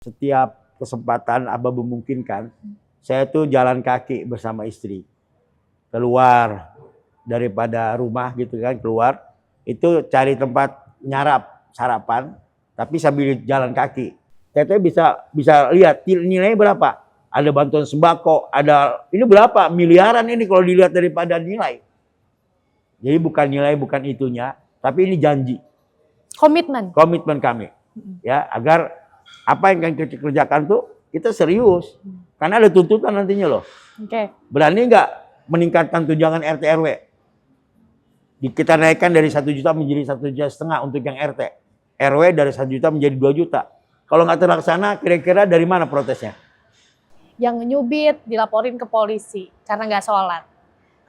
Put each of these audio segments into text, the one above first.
Setiap kesempatan Abah memungkinkan, saya tuh jalan kaki bersama istri. Keluar daripada rumah gitu kan, keluar. Itu cari tempat nyarap, sarapan, tapi sambil jalan kaki. Teteh bisa lihat nilainya berapa. Ada bantuan sembako, ini berapa miliaran ini kalau dilihat daripada nilai. Jadi bukan nilai, bukan itunya, tapi ini janji. Komitmen kami. Ya, agar apa yang akan kita kerjakan tuh kita serius. Karena ada tuntutan nantinya loh. Berani nggak meningkatkan tunjangan RT RW? Kita naikkan dari 1 juta menjadi 1,5 juta untuk yang RT. RW dari 1 juta menjadi 2 juta. Kalau nggak terlaksana, kira-kira dari mana protesnya? Yang nyubit dilaporin ke polisi karena nggak sholat.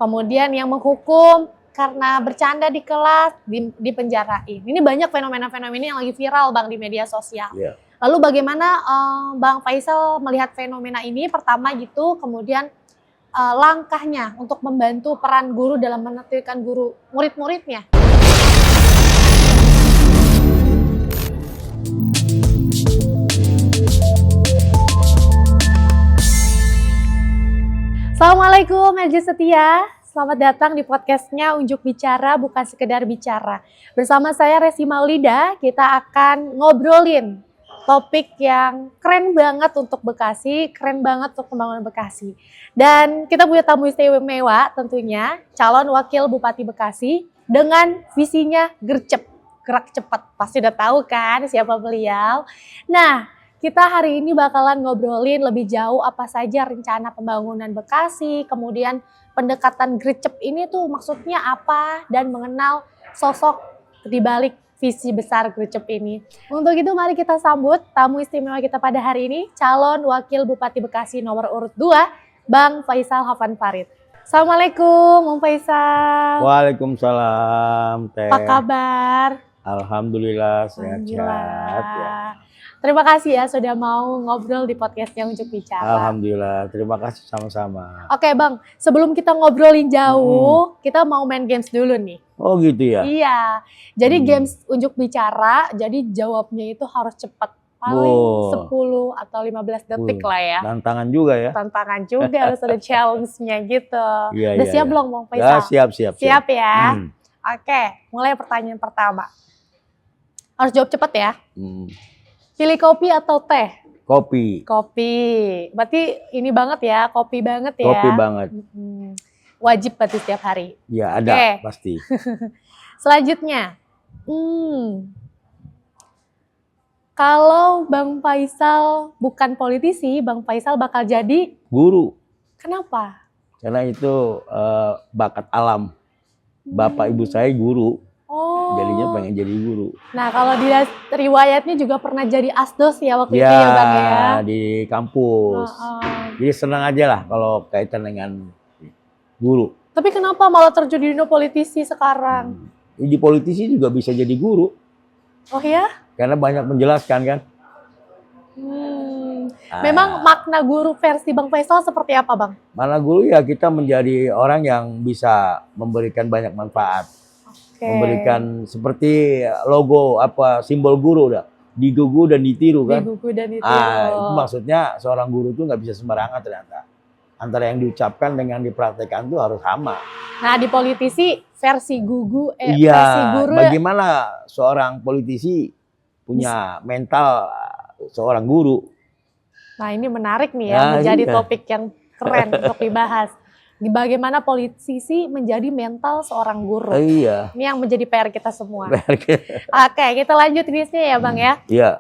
Kemudian yang menghukum karena bercanda di kelas dipenjarain. Ini banyak fenomena-fenomena yang lagi viral Bang di media sosial. Yeah. Lalu bagaimana Bang Faisal melihat fenomena ini? Pertama gitu, kemudian langkahnya untuk membantu peran guru dalam menertibkan guru murid-muridnya. Assalamualaikum Majelis Setia, selamat datang di podcastnya Unjuk Bicara Bukan Sekedar Bicara. Bersama saya Resi Maulida, kita akan ngobrolin topik yang keren banget untuk Bekasi, keren banget untuk pembangunan Bekasi. Dan kita punya tamu istimewa tentunya, calon wakil Bupati Bekasi dengan visinya gercep, gerak cepat. Pasti udah tahu kan siapa beliau. Nah, kita hari ini bakalan ngobrolin lebih jauh apa saja rencana pembangunan Bekasi, kemudian pendekatan gercep ini tuh maksudnya apa, dan mengenal sosok di balik visi besar gercep ini. Untuk itu mari kita sambut tamu istimewa kita pada hari ini, calon wakil Bupati Bekasi nomor urut 2, Bang Faisal Hafan Farid. Assalamualaikum, Bang Faisal. Waalaikumsalam, Teh. Apa kabar? Alhamdulillah, sehat-sehat ya. Terima kasih ya sudah mau ngobrol di podcastnya Unjuk Bicara. Alhamdulillah, terima kasih sama-sama. Oke Bang, sebelum kita ngobrolin jauh, kita mau main games dulu nih. Oh gitu ya? Iya, jadi games Unjuk Bicara, jadi jawabnya itu harus cepat. Paling 10 atau 15 detik lah ya. Tantangan juga ya? Tantangan juga, harus ada challenge-nya gitu. Iya, udah siap belum Bang Faisal? Ya, siap. Siap ya? Oke, mulai pertanyaan pertama. Harus jawab cepat ya. Pilih kopi atau teh? Kopi. Kopi. Berarti ini banget ya, kopi banget ya. Kopi banget. Wajib berarti setiap hari. Ya ada, pasti. Selanjutnya, kalau Bang Faisal bukan politisi, Bang Faisal bakal jadi guru. Kenapa? Karena itu bakat alam. Bapak ibu saya guru. Jadinya pengen jadi guru. Nah kalau di riwayatnya juga pernah jadi asdos ya waktu itu ya Bang ya? Di kampus. Jadi senang aja lah kalau kaitan dengan guru. Tapi kenapa malah terjun di dunia politisi sekarang? Di politisi juga bisa jadi guru. Oh ya? Karena banyak menjelaskan kan. Memang makna guru versi Bang Faisal seperti apa Bang? Makna guru ya kita menjadi orang yang bisa memberikan banyak manfaat. Memberikan seperti logo simbol guru dah, digugu dan ditiru kan. Digugu dan ditiru. Itu maksudnya seorang guru itu nggak bisa sembarangan ternyata. Antara yang diucapkan dengan dipraktekkan itu harus sama. Nah di politisi versi guru. Bagaimana seorang politisi punya mental seorang guru. Nah ini menarik nih ya, menjadi topik yang keren untuk dibahas. Bagaimana politisi menjadi mental seorang guru. Iya. Ini yang menjadi PR kita semua. Oke, kita lanjut listnya ya Bang ya. Iya.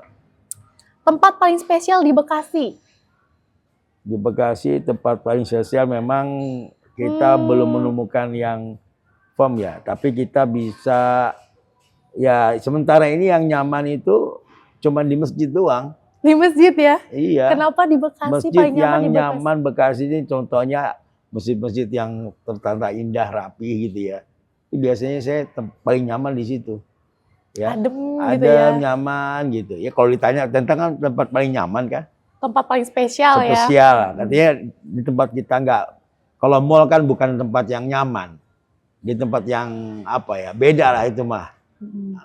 Tempat paling spesial di Bekasi. Di Bekasi tempat paling spesial memang kita belum menemukan yang firm ya. Tapi kita bisa, ya sementara ini yang nyaman itu cuma di masjid doang. Di masjid ya? Iya. Kenapa di Bekasi masjid paling nyaman yang di Bekasi? nyaman Bekasi ini contohnya masjid-masjid yang tertata indah, rapi gitu ya. Biasanya saya paling nyaman di situ. Ya. Adem gitu ya. Nyaman gitu. Ya kalau ditanya tentang kan tempat paling nyaman kan? Tempat paling spesial ya. Spesial. Katanya di tempat kita enggak. Kalau mall kan bukan tempat yang nyaman. Di tempat yang beda lah itu mah.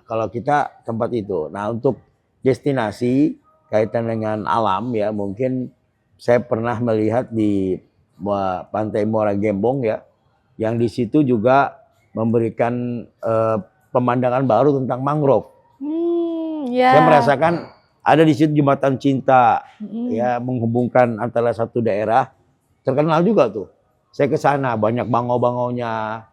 Kalau kita tempat itu. Nah, untuk destinasi kaitan dengan alam ya, mungkin saya pernah melihat di Pantai Muara Gembong ya, yang di situ juga memberikan pemandangan baru tentang mangrove. Ya. Saya merasakan ada di situ jembatan cinta ya, menghubungkan antara satu daerah, terkenal juga tuh. Saya ke sana banyak bangau-bangaunya.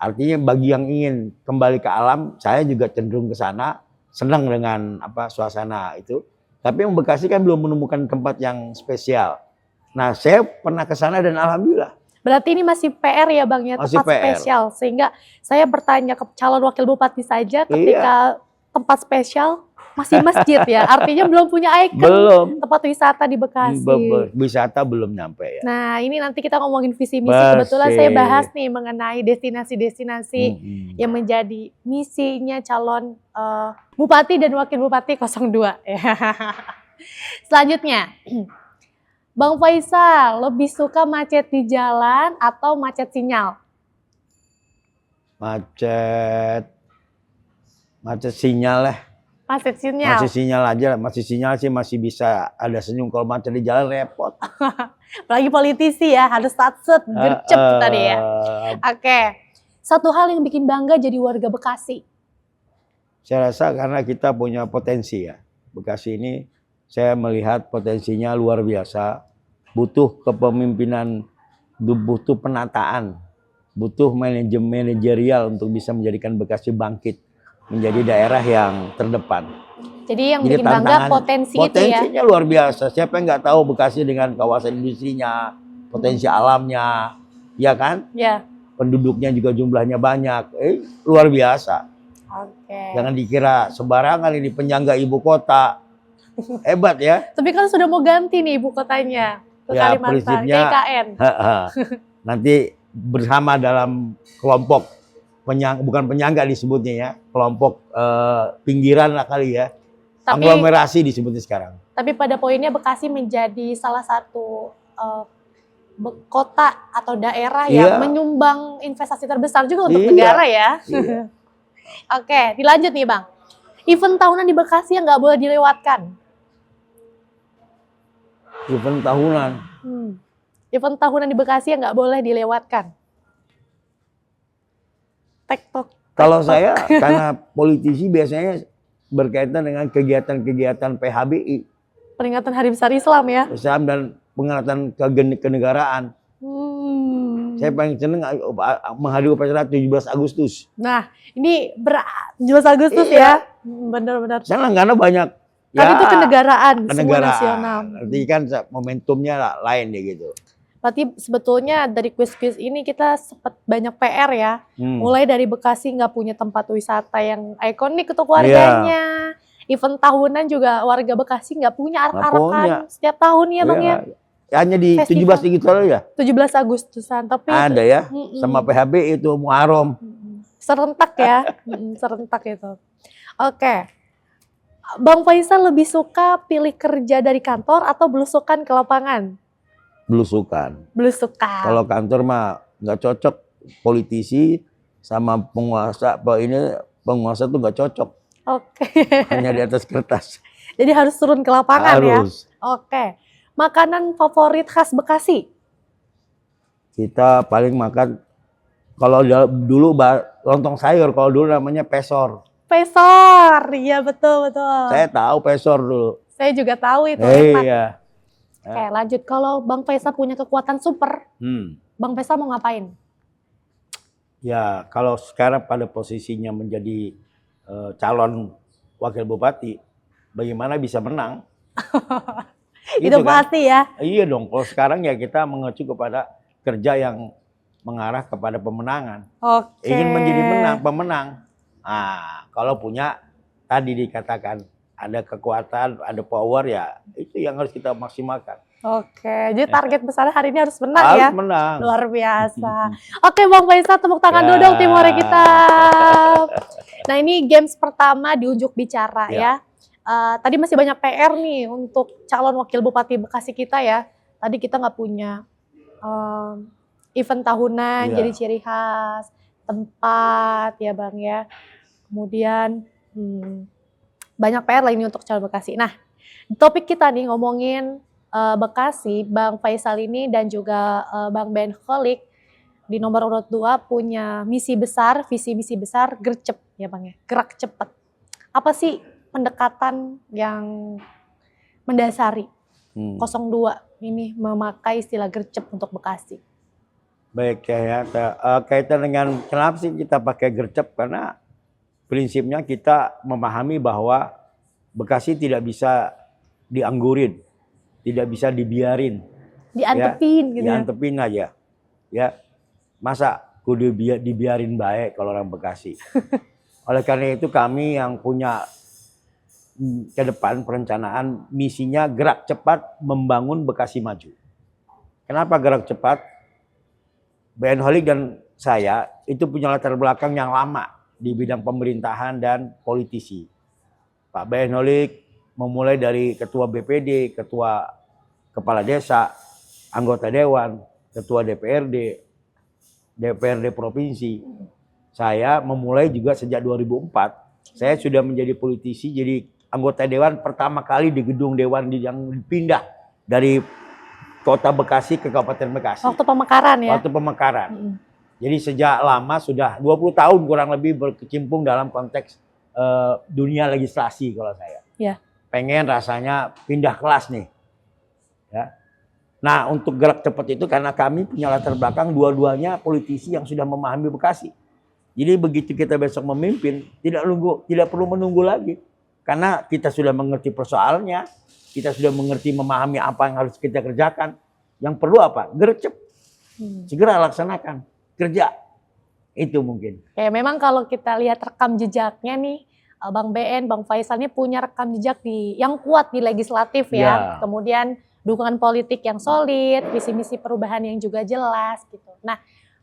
Artinya bagi yang ingin kembali ke alam, saya juga cenderung ke sana, senang dengan suasana itu. Tapi yang Bekasi kan belum menemukan tempat yang spesial. Nah, saya pernah ke sana dan alhamdulillah. Berarti ini masih PR ya Bang ya, Masih tempat PR. spesial. Sehingga saya bertanya ke calon wakil bupati saja ketika tempat spesial masih masjid ya. Artinya belum punya ikon Belum. tempat wisata di Bekasi. Wisata belum nyampe ya. Nah, ini nanti kita ngomongin visi misi. Kebetulan saya bahas nih mengenai destinasi-destinasi yang menjadi misinya calon bupati dan wakil bupati 02. Selanjutnya, Bang Faisal lebih suka macet di jalan atau macet sinyal? Macet sinyal lah. Macet sinyal. Masih sinyal aja, masih sinyal sih masih bisa ada senyum. Kalau macet di jalan repot. Apalagi politisi ya, harus satset, gercep tadi ya. Oke. Satu hal yang bikin bangga jadi warga Bekasi. Saya rasa karena kita punya potensi ya. Bekasi ini saya melihat potensinya luar biasa. Butuh kepemimpinan, butuh penataan, butuh manajerial untuk bisa menjadikan Bekasi bangkit menjadi daerah yang terdepan. Jadi yang bikin bangga potensi itu ya? Potensinya luar biasa. Siapa yang nggak tahu Bekasi dengan kawasan industrinya, potensi alamnya, ya kan? Ya. Penduduknya juga jumlahnya banyak, luar biasa. Oke. Jangan dikira sembarangan ini penyangga ibu kota. Hebat ya. Tapi kan sudah mau ganti nih ibu kotanya ke ya, Kalimantan, ke IKN. Nanti bersama dalam kelompok bukan penyangga disebutnya ya, kelompok pinggiran lah kali ya. Tapi, aglomerasi disebutnya sekarang. Tapi pada poinnya Bekasi menjadi salah satu kota atau daerah yang menyumbang investasi terbesar juga untuk negara ya. Oke, dilanjut nih Bang. Event tahunan di Bekasi yang nggak boleh dilewatkan. Event tahunan. Event tahunan di Bekasi yang nggak boleh dilewatkan. TikTok. Kalau saya karena politisi biasanya berkaitan dengan kegiatan-kegiatan PHBI. Peringatan Hari Besar Islam ya. Islam dan peringatan kenegaraan. Saya paling seneng menghadiri upacara 17 Agustus. Nah, ini 17 Agustus ya. Benar-benar. Senang karena banyak. Kan itu kenegaraan, semua nasional. Arti kan momentumnya lain ya gitu. Berarti sebetulnya dari kuis-kuis ini kita sempat banyak PR ya. Mulai dari Bekasi nggak punya tempat wisata yang ikonik untuk warganya. Event tahunan juga warga Bekasi nggak punya arak-arakan setiap tahun ya Bang ya. Hanya di festival. 17 gitu ya. 17 Agustusan. Tapi ada itu, ya. Sama PHB itu Muharram. Serentak ya. Serentak itu. Oke. Bang Faisal lebih suka pilih kerja dari kantor atau belusukan ke lapangan? Belusukan. Kalau kantor mah nggak cocok, politisi sama penguasa tuh nggak cocok. Oke. Hanya di atas kertas. Jadi harus turun ke lapangan ya. Oke. Makanan favorit khas Bekasi? Kita paling makan kalau dulu lontong sayur, kalau dulu namanya pesor. Pesor, iya betul. Saya tahu pesor dulu. Saya juga tahu itu. Iya. Oke, lanjut. Kalau Bang Faisal punya kekuatan super, Bang Faisal mau ngapain? Ya, kalau sekarang pada posisinya menjadi calon wakil bupati, bagaimana bisa menang? Itu pasti ya. Iya dong. Kalau sekarang ya kita mengacu kepada kerja yang mengarah kepada pemenangan. Oke. Ingin menjadi pemenang. Nah, kalau punya tadi dikatakan ada kekuatan, ada power ya, itu yang harus kita maksimalkan. Oke, jadi target besar hari ini harus menang ya. Harus menang. Luar biasa. Oke Bang Faisal, tepuk tangan dulu dong tim Hore kita. Nah ini games pertama di Unjuk Bicara ya. Tadi masih banyak PR nih untuk calon wakil bupati Bekasi kita ya. Tadi kita nggak punya event tahunan jadi ciri khas, tempat ya Bang ya. Kemudian banyak PR lainnya untuk calon Bekasi. Nah Topik kita nih ngomongin Bekasi, Bang Faisal ini dan juga Bang Ben Holik di nomor urut 2 punya misi besar, visi misi besar, gercep ya Bang ya, gerak cepat. Apa sih pendekatan yang mendasari 02 ini memakai istilah gercep untuk Bekasi? Baik ya, kaitan dengan kenapa sih kita pakai gercep, karena prinsipnya kita memahami bahwa Bekasi tidak bisa dianggurin, tidak bisa dibiarin, Diantepin ya, gitu. diantepin aja, ya. Masa kudu dibiarin baik kalau orang Bekasi. Oleh karena itu kami yang punya ke depan perencanaan misinya gerak cepat membangun Bekasi maju. Kenapa gerak cepat? Ben Holik dan saya itu punya latar belakang yang lama di bidang pemerintahan dan politisi. Pak Ben Holik memulai dari ketua BPD, ketua kepala desa, anggota dewan, ketua DPRD, DPRD provinsi. Saya memulai juga sejak 2004. Saya sudah menjadi politisi, jadi anggota dewan pertama kali di gedung dewan yang dipindah dari Kota Bekasi ke Kabupaten Bekasi. Waktu pemekaran ya? Waktu pemekaran. Jadi sejak lama sudah 20 tahun kurang lebih berkecimpung dalam konteks dunia legislasi kalau saya. Ya. Pengen rasanya pindah kelas nih. Ya. Nah untuk gerak cepat itu karena kami punya latar belakang dua-duanya politisi yang sudah memahami Bekasi. Jadi begitu kita besok memimpin tidak perlu menunggu lagi. Karena kita sudah mengerti persoalannya. Kita sudah mengerti, memahami apa yang harus kita kerjakan. Yang perlu apa? Gercep. Segera laksanakan. Kerja. Itu mungkin. Kayak memang kalau kita lihat rekam jejaknya nih, Bang BN, Bang Faisal ini punya rekam jejak yang kuat di legislatif ya. Kemudian dukungan politik yang solid, visi-misi perubahan yang juga jelas gitu. Nah,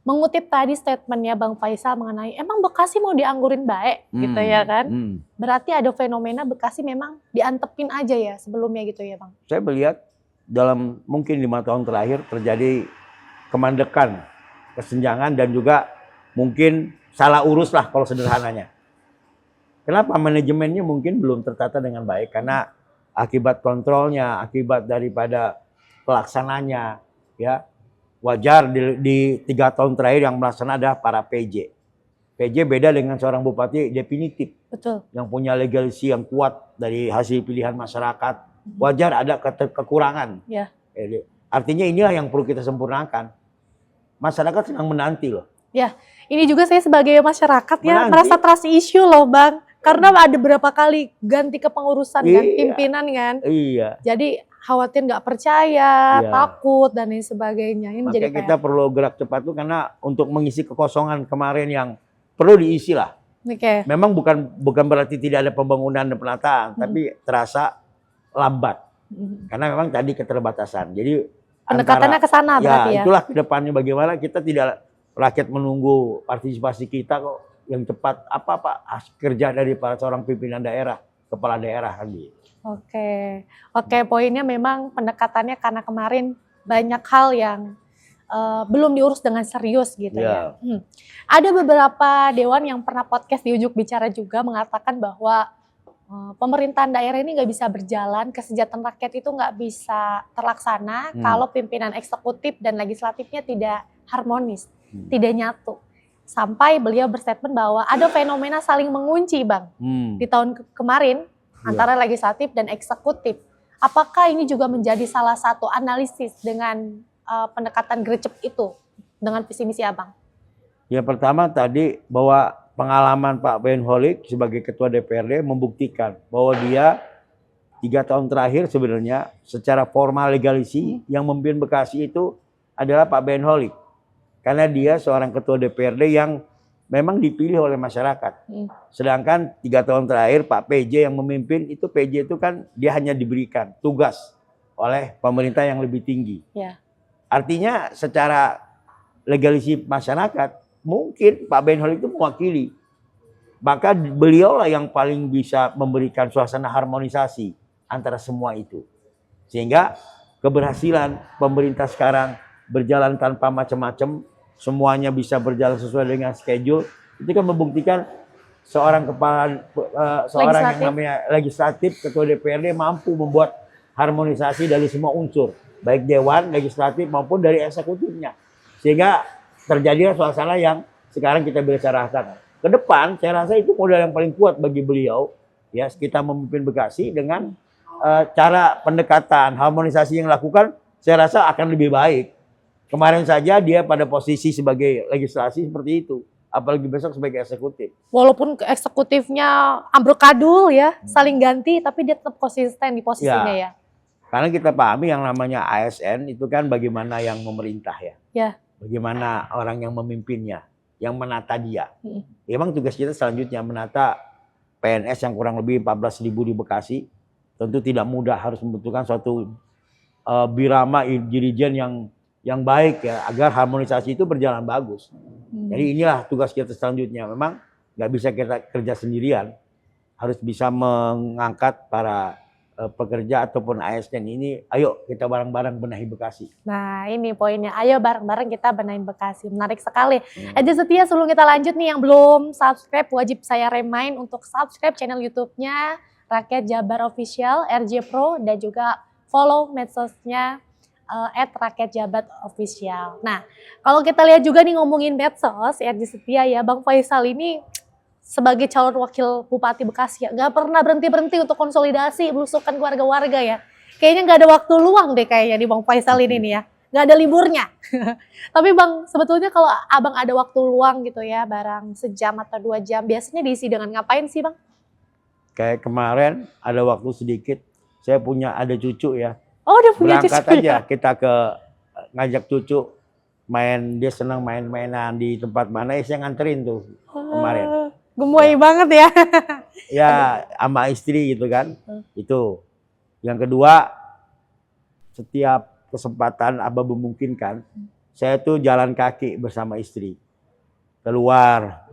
mengutip tadi statementnya Bang Faisal mengenai emang Bekasi mau dianggurin baik gitu ya kan. Berarti ada fenomena Bekasi memang diantepin aja ya sebelumnya gitu ya Bang. Saya melihat dalam mungkin 5 tahun terakhir terjadi kemandekan, kesenjangan dan juga mungkin salah urus lah kalau sederhananya. Kenapa? Manajemennya mungkin belum tertata dengan baik karena akibat kontrolnya, akibat daripada pelaksananya ya. Wajar di 3 tahun terakhir yang melaksanakan adalah para PJ. PJ beda dengan seorang bupati definitif. Betul. Yang punya legalisi yang kuat dari hasil pilihan masyarakat. Wajar ada kekurangan. Ya. Artinya inilah yang perlu kita sempurnakan. Masyarakat sedang menanti loh. Ya, ini juga saya sebagai masyarakat ya merasa trust issue loh Bang. Karena ada berapa kali ganti kepengurusan kan, pimpinan kan. Iya. Jadi khawatir nggak percaya, takut dan lain sebagainya. Ini makanya kita perlu gerak cepat tuh karena untuk mengisi kekosongan kemarin yang perlu diisi lah. Memang bukan berarti tidak ada pembangunan dan penataan, tapi terasa lambat. Karena memang tadi keterbatasan. Jadi pendekatannya ke sana berarti ya. Itulah kedepannya bagaimana kita tidak rakyat menunggu partisipasi kita kok yang cepat apa kerja dari para seorang pimpinan daerah, kepala daerah kan gitu. Oke, poinnya memang pendekatannya karena kemarin banyak hal yang belum diurus dengan serius gitu ya. Ada beberapa dewan yang pernah podcast di Ujuk Bicara juga mengatakan bahwa pemerintahan daerah ini nggak bisa berjalan, kesejahteraan rakyat itu nggak bisa terlaksana kalau pimpinan eksekutif dan legislatifnya tidak harmonis, tidak nyatu. Sampai beliau berstatement bahwa ada fenomena saling mengunci Bang di tahun kemarin antara legislatif dan eksekutif. Apakah ini juga menjadi salah satu analisis dengan pendekatan gercep itu dengan visi misi Abang? Ya pertama tadi bahwa pengalaman Pak Ben Holik sebagai ketua DPRD membuktikan bahwa dia 3 tahun terakhir sebenarnya secara formal legalisi yang memimpin Bekasi itu adalah Pak Ben Holik. Karena dia seorang ketua DPRD yang memang dipilih oleh masyarakat. Sedangkan 3 tahun terakhir Pak PJ yang memimpin itu, PJ itu kan dia hanya diberikan tugas oleh pemerintah yang lebih tinggi. Artinya secara legalisi masyarakat mungkin Pak Ben Holik itu mewakili. Maka beliaulah yang paling bisa memberikan suasana harmonisasi antara semua itu. Sehingga keberhasilan pemerintah sekarang berjalan tanpa macam-macam, semuanya bisa berjalan sesuai dengan schedule, itu kan membuktikan seorang seorang yang Legislatif. namanya legislatif, ketua DPRD mampu membuat harmonisasi dari semua unsur, baik dewan, legislatif maupun dari eksekutifnya, sehingga terjadilah suasana yang sekarang kita bisa rasakan. Ke depan, saya rasa itu modal yang paling kuat bagi beliau, ya, kita memimpin Bekasi dengan cara pendekatan, harmonisasi yang dilakukan, saya rasa akan lebih baik. Kemarin saja dia pada posisi sebagai legislasi seperti itu, apalagi besok sebagai eksekutif. Walaupun eksekutifnya ambrukadul ya, saling ganti, tapi dia tetap konsisten di posisinya ya. Karena kita pahami yang namanya ASN itu kan bagaimana yang memerintah ya. Ya. Bagaimana orang yang memimpinnya, yang menata dia. Memang tugas kita selanjutnya menata PNS yang kurang lebih 14.000 di Bekasi. Tentu tidak mudah, harus membutuhkan suatu birama dirijen yang baik ya, agar harmonisasi itu berjalan bagus. Jadi inilah tugas kita selanjutnya. Memang nggak bisa kita kerja sendirian, harus bisa mengangkat para pekerja ataupun ASN ini. Ayo kita bareng-bareng benahi Bekasi. Nah ini poinnya, ayo bareng-bareng kita benahin Bekasi. Menarik sekali. Edja Setia, sebelum kita lanjut nih, yang belum subscribe wajib saya remind untuk subscribe channel YouTube-nya Rakyat Jabar Official, RJ Pro, dan juga follow medsosnya @rakyatjabar_official. Nah, kalau kita lihat juga nih ngomongin medsos, Edja Setia ya, Bang Faisal ini sebagai calon wakil Bupati Bekasi ya, nggak pernah berhenti untuk konsolidasi, belusukan warga-warga ya. Kayaknya nggak ada waktu luang deh kayaknya di Bang Faisal ini nih ya, nggak ada liburnya. Tapi Bang, sebetulnya kalau Abang ada waktu luang gitu ya, barang sejam atau 2 jam, biasanya diisi dengan ngapain sih Bang? Kayak kemarin ada waktu sedikit, saya ada cucu ya. Oh, udah punya Berangkat cucu aja ya? kita ngajak cucu main, dia senang main-mainan di tempat mana, ya saya nganterin tuh kemarin. Gemoy banget ya. Ya sama istri gitu kan. Itu. Yang kedua, setiap kesempatan Abah memungkinkan, saya tuh jalan kaki bersama istri. Keluar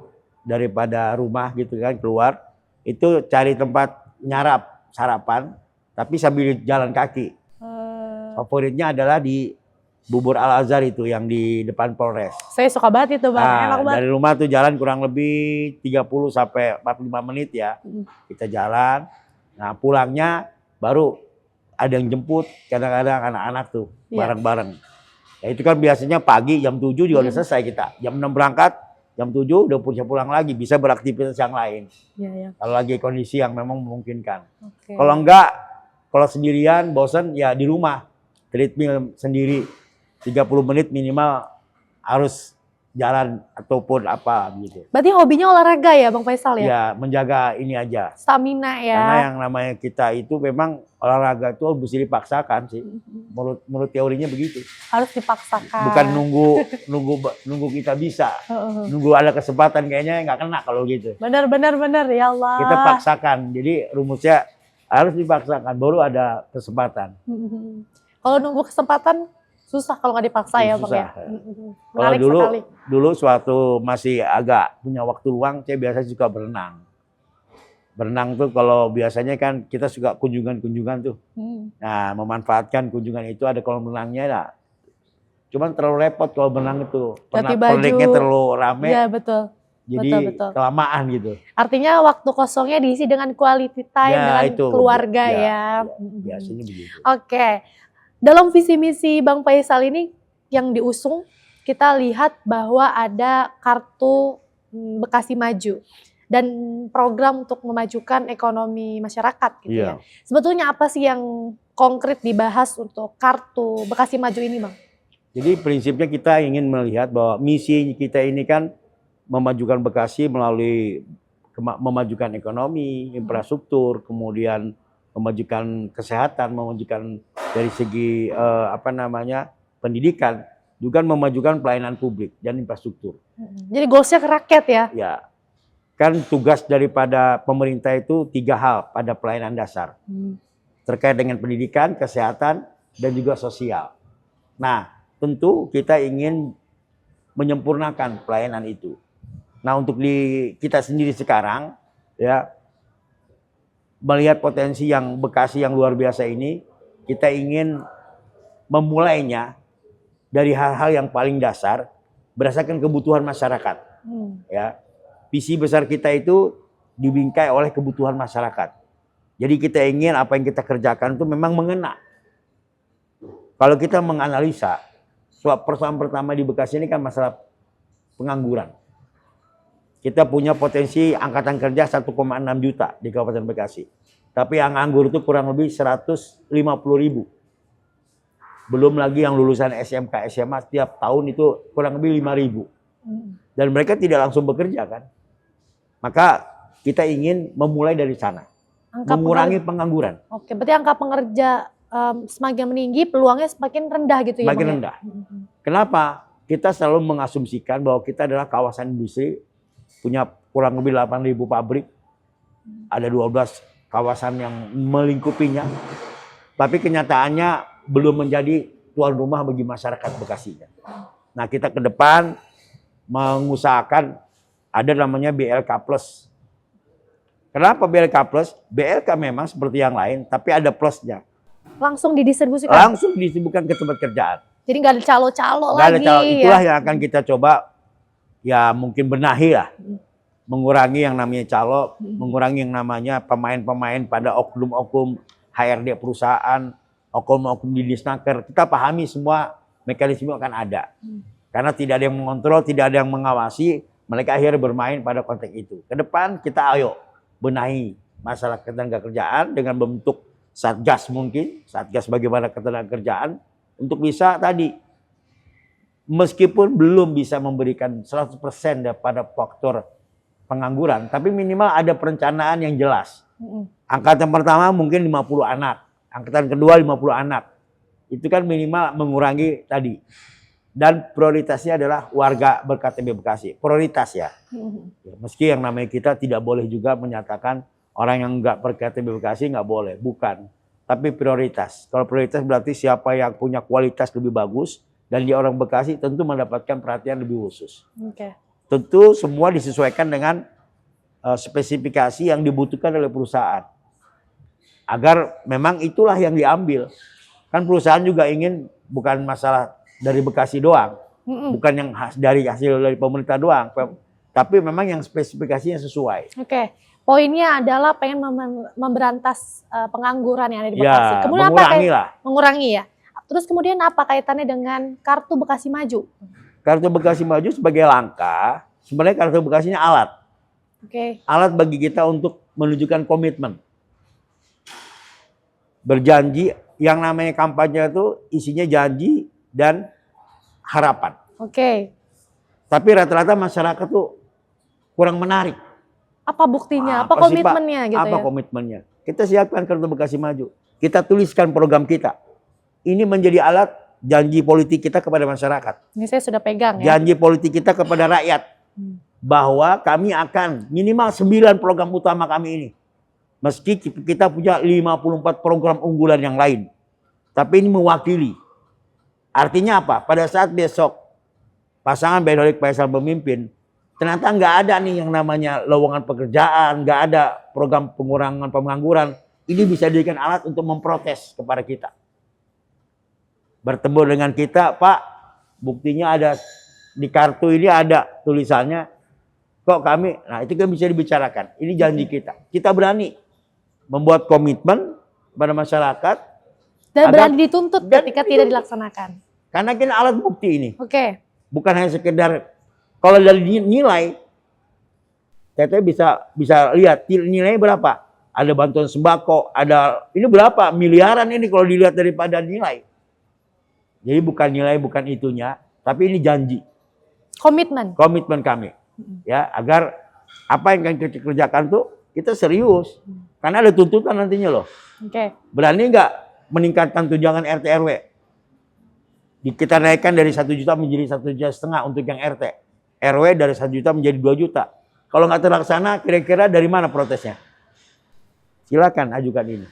daripada rumah gitu kan, keluar. Itu cari tempat nyarap, sarapan, tapi sambil jalan kaki. Favoritnya adalah di Bubur Al Azhar itu yang di depan Polres. Saya suka banget itu Bang, enak banget. Dari rumah tuh jalan kurang lebih 30 sampai 45 menit ya. Kita jalan. Nah, pulangnya baru ada yang jemput, kadang-kadang anak-anak tuh bareng-bareng. Ya itu kan biasanya pagi jam 7 juga udah selesai kita. Jam 6 berangkat, jam 7 udah pulang lagi, bisa beraktivitas yang lain. Kalau lagi kondisi yang memang memungkinkan. Kalau enggak, kalau sendirian bosan ya di rumah. Treadmill sendiri 30 menit minimal harus jalan ataupun apa gitu. Berarti hobinya olahraga ya Bang Faisal ya? Ya, menjaga ini aja. Stamina ya. Karena yang namanya kita itu memang olahraga itu harus dipaksakan sih. Menurut teorinya begitu. Harus dipaksakan. Bukan nunggu kita bisa. Nunggu ada kesempatan kayaknya nggak kena kalau gitu. Benar ya Allah. Kita paksakan. Jadi rumusnya harus dipaksakan baru ada kesempatan. Kalau nunggu kesempatan susah kalau nggak dipaksa ya Bang ya. Kalau dulu suatu masih agak punya waktu luang, saya biasa suka berenang. Berenang tuh kalau biasanya kan kita suka kunjungan tuh. Nah, memanfaatkan kunjungan itu ada kolam renangnya lah. Cuman terlalu repot kalau berenang itu. Perniknya terlalu rame. Iya betul. Jadi kelamaan gitu. Artinya waktu kosongnya diisi dengan quality time dengan keluarga ya. Biasanya begitu. Oke. Dalam visi misi Bang Faisal ini yang diusung, kita lihat bahwa ada kartu Bekasi Maju dan program untuk memajukan ekonomi masyarakat gitu ya. Sebetulnya apa sih yang konkret dibahas untuk kartu Bekasi Maju ini Bang? Jadi prinsipnya kita ingin melihat bahwa misi kita ini kan memajukan Bekasi melalui memajukan ekonomi, infrastruktur, kemudian memajukan kesehatan, memajukan dari segi pendidikan, juga memajukan pelayanan publik dan infrastruktur. Jadi goalsnya ke rakyat ya? Ya, kan tugas daripada pemerintah itu 3 hal pada pelayanan dasar. Terkait dengan pendidikan, kesehatan, dan juga sosial. Nah, tentu kita ingin menyempurnakan pelayanan itu. Nah, untuk kita sendiri sekarang, ya, melihat potensi yang Bekasi yang luar biasa ini, kita ingin memulainya dari hal-hal yang paling dasar berdasarkan kebutuhan masyarakat. Ya, visi besar kita itu dibingkai oleh kebutuhan masyarakat. Jadi kita ingin apa yang kita kerjakan itu memang mengena. Kalau kita menganalisa, persoalan pertama di Bekasi ini kan masalah pengangguran. Kita punya potensi angkatan kerja 1,6 juta di Kabupaten Bekasi. Tapi yang nganggur itu kurang lebih 150.000. Belum lagi yang lulusan SMK, SMA setiap tahun itu kurang lebih 5.000. Dan mereka tidak langsung bekerja kan. Maka kita ingin memulai dari sana. Mengurangi pengangguran. Oke, berarti angka pengerja semakin meninggi, peluangnya semakin rendah gitu ya? Semakin rendah. Kenapa? Kita selalu mengasumsikan bahwa kita adalah kawasan industri, punya kurang lebih 8.000 pabrik, ada 12 kawasan yang melingkupinya. Tapi kenyataannya belum menjadi tuan rumah bagi masyarakat Bekasi. Nah, kita ke depan mengusahakan ada namanya BLK Plus. Kenapa BLK Plus? BLK memang seperti yang lain, tapi ada plusnya. Langsung didistribusikan? Langsung didistribusikan ke tempat kerjaan. Jadi nggak ada calo-calo lagi? Nggak ada calo. Itulah yang akan kita coba, ya mungkin benahi lah. Mengurangi yang namanya calo, mengurangi yang namanya pemain-pemain pada oknum-oknum HRD perusahaan, oknum-oknum di Disnaker. Kita pahami semua mekanisme akan ada. Karena tidak ada yang mengontrol, tidak ada yang mengawasi, mereka akhirnya bermain pada konteks itu. Ke depan kita ayo benahi masalah ketenagakerjaan dengan bentuk satgas mungkin, satgas bagaimana ketenagakerjaan untuk bisa tadi meskipun belum bisa memberikan 100% daripada faktor pengangguran, tapi minimal ada perencanaan yang jelas. Angkatan pertama mungkin 50 anak, angkatan kedua 50 anak. Itu kan minimal mengurangi tadi. Dan prioritasnya adalah warga berKTP Bekasi. Prioritas ya. Meski yang namanya kita tidak boleh juga menyatakan orang yang nggak berKTP Bekasi nggak boleh. Bukan. Tapi prioritas. Kalau prioritas berarti siapa yang punya kualitas lebih bagus dan dia orang Bekasi tentu mendapatkan perhatian lebih khusus. Tentu semua disesuaikan dengan spesifikasi yang dibutuhkan oleh perusahaan. Agar memang itulah yang diambil. Kan perusahaan juga ingin bukan masalah dari Bekasi doang, bukan yang dari hasil dari pemerintah doang, tapi memang yang spesifikasinya sesuai. Oke, poinnya adalah pengen memberantas pengangguran yang ada di Bekasi. Ya, kemudian mengurangi lah. Mengurangi ya. Terus kemudian apa kaitannya dengan Kartu Bekasi Maju? Kartu Bekasi Maju sebagai langkah, sebenarnya Kartu Bekasi ini alat. Alat bagi kita untuk menunjukkan komitmen. Berjanji, yang namanya kampanye itu isinya janji dan harapan. Tapi rata-rata masyarakat tuh kurang menarik. Apa buktinya? Apa komitmennya gitu ya? Apa komitmennya? Kita siapkan Kartu Bekasi Maju. Kita tuliskan program kita. Ini menjadi alat janji politik kita kepada masyarakat. Ini saya sudah pegang ya. Janji politik kita kepada rakyat. Bahwa kami akan minimal 9 program utama kami ini. Meski kita punya 54 program unggulan yang lain. Tapi ini mewakili. Artinya apa? Pada saat besok pasangan Benholik Faisal memimpin, ternyata nggak ada nih yang namanya lowongan pekerjaan, nggak ada program pengurangan pengangguran. Ini bisa dijadikan alat untuk memprotes kepada kita. Bertemu dengan kita, Pak, buktinya ada di kartu ini ada tulisannya. Kok kami, nah itu kan bisa dibicarakan. Ini janji kita. Kita berani membuat komitmen pada masyarakat. Dan berani dituntut ketika tidak dilaksanakan. Karena kita alat bukti ini. Bukan hanya sekedar, kalau dari nilai, kita bisa lihat nilainya berapa. Ada bantuan sembako, ada, ini berapa miliaran ini kalau dilihat daripada nilai. Jadi bukan nilai, bukan itunya, tapi ini janji. Komitmen kami. Ya, agar apa yang kita kerjakan tuh kita serius. Karena ada tuntutan nantinya loh. Berani nggak meningkatkan tunjangan RT RW? Kita naikkan dari 1 juta menjadi 1,5 juta untuk yang RT. RW dari 1 juta menjadi 2 juta. Kalau nggak terlaksana, kira-kira dari mana protesnya? Silakan ajukan ini.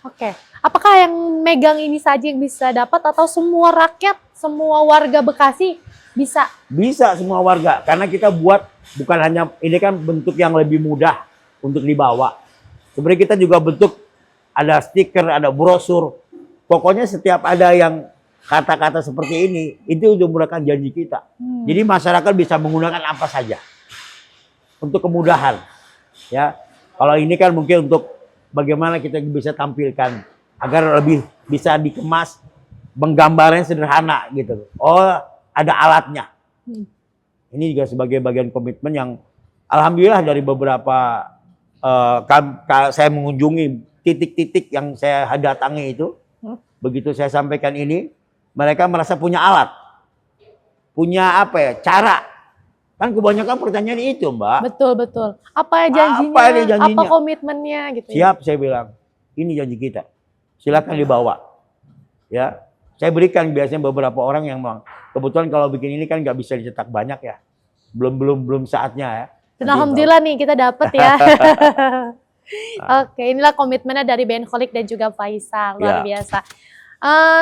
Apakah yang megang ini saja yang bisa dapat atau semua rakyat, semua warga Bekasi bisa? Bisa semua warga. Karena kita buat bukan hanya, ini kan bentuk yang lebih mudah untuk dibawa. Sebenarnya kita juga bentuk ada stiker, ada brosur. Pokoknya setiap ada yang kata-kata seperti ini, itu untuk merupakan janji kita. Jadi masyarakat bisa menggunakan apa saja untuk kemudahan. Ya, Kalau ini kan mungkin untuk bagaimana kita bisa tampilkan agar lebih bisa dikemas, menggambarnya sederhana gitu. Oh, ada alatnya. Ini juga sebagai bagian komitmen yang alhamdulillah dari beberapa saya mengunjungi titik-titik yang saya datangi itu, begitu saya sampaikan ini, mereka merasa punya alat, punya apa ya, cara. Kan kebanyakan pertanyaan itu, Mbak. Betul. Apa janjinya? Apa ini janjinya? Apa komitmennya gitu. Siap, saya bilang. Ini janji kita. Silakan dibawa. Ya, saya berikan biasanya beberapa orang yang kebetulan kalau bikin ini kan nggak bisa dicetak banyak ya. Belum saatnya ya. Dan alhamdulillah nih kita dapat ya. Oke, inilah komitmennya dari Benkolik dan juga Faisal, luar biasa.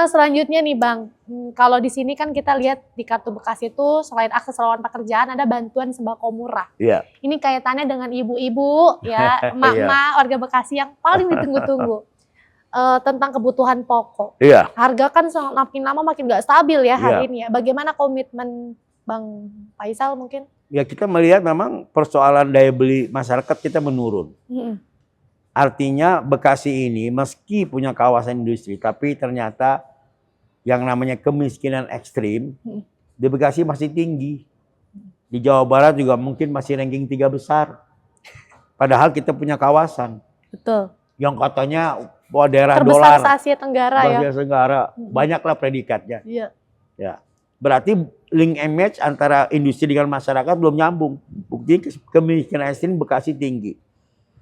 Selanjutnya nih Bang, kalau di sini kan kita lihat di Kartu Bekasi itu selain akses lowongan pekerjaan ada bantuan sembako murah. Iya. Ini kaitannya dengan ibu-ibu ya, emak-emak warga Bekasi yang paling ditunggu-tunggu. Tentang kebutuhan pokok. Iya. Harga kan makin lama makin nggak stabil ya hari ini ya. Bagaimana komitmen Bang Faisal mungkin? Ya kita melihat memang persoalan daya beli masyarakat kita menurun. Artinya Bekasi ini meski punya kawasan industri, tapi ternyata yang namanya kemiskinan ekstrim di Bekasi masih tinggi. Di Jawa Barat juga mungkin masih ranking 3 besar. Padahal kita punya kawasan. Betul. Yang katanya daerah terbesar dolar. Asia Tenggara ya. Asia Tenggara. Banyaklah predikatnya. Iya. Ya. Berarti link and match antara industri dengan masyarakat belum nyambung. Bukti kemiskinan ekstrim Bekasi tinggi.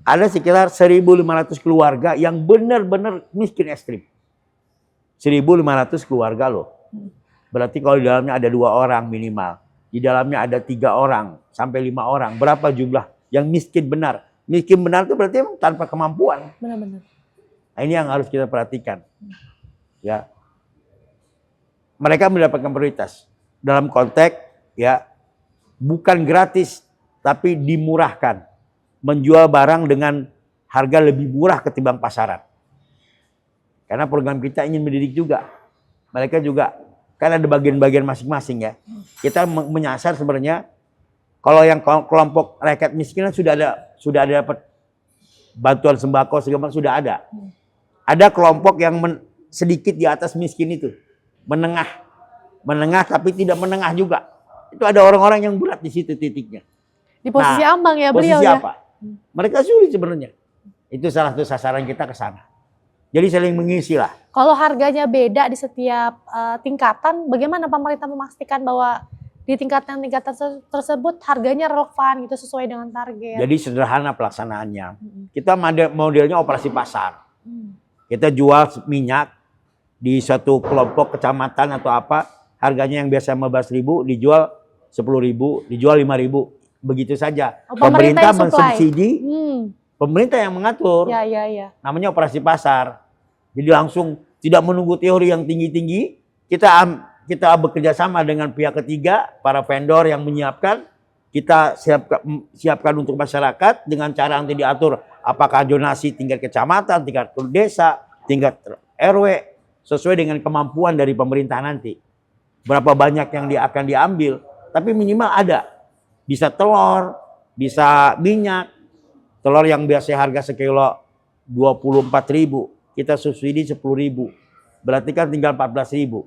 Ada sekitar 1.500 keluarga yang benar-benar miskin ekstrim. 1.500 keluarga loh. Berarti kalau di dalamnya ada 2 orang minimal. Di dalamnya ada 3 orang sampai 5 orang. Berapa jumlah yang miskin benar? Miskin benar itu berarti emang tanpa kemampuan. Benar-benar. Nah, ini yang harus kita perhatikan. Ya. Mereka mendapatkan prioritas. Dalam konteks ya bukan gratis tapi dimurahkan. Menjual barang dengan harga lebih murah ketimbang pasaran. Karena program kita ingin mendidik juga. Mereka juga kan ada bagian-bagian masing-masing ya. Kita menyasar sebenarnya kalau yang kelompok rakyat miskin sudah ada dapat bantuan sembako segala macam sudah ada. Ada kelompok yang sedikit di atas miskin itu. Menengah tapi tidak menengah juga. Itu ada orang-orang yang berat di situ titiknya. Di posisi ambang ya beliau posisi ya. Apa? Mereka sulit sebenarnya. Itu salah satu sasaran kita ke sana. Jadi saling mengisi lah. Kalau harganya beda di setiap tingkatan, bagaimana pemerintah memastikan bahwa di tingkatan tersebut harganya relevan gitu sesuai dengan target? Jadi sederhana pelaksanaannya. Kita modelnya operasi pasar. Kita jual minyak di suatu kelompok kecamatan atau apa, harganya yang biasa 15.000 dijual 10.000, dijual 5.000. Begitu saja. Pemerintah mensubsidi, pemerintah yang mengatur. Ya. Namanya operasi pasar. Jadi langsung tidak menunggu teori yang tinggi-tinggi. Kita bekerja sama dengan pihak ketiga, para vendor yang menyiapkan. Kita siapkan untuk masyarakat dengan cara nanti diatur. Apakah donasi tingkat kecamatan, tingkat desa, tingkat RW. Sesuai dengan kemampuan dari pemerintah nanti. Berapa banyak yang akan diambil. Tapi minimal ada. Bisa telur, bisa minyak. Telur yang biasa harga sekilo 24.000, kita subsidi 10.000. Berarti kan tinggal 14.000.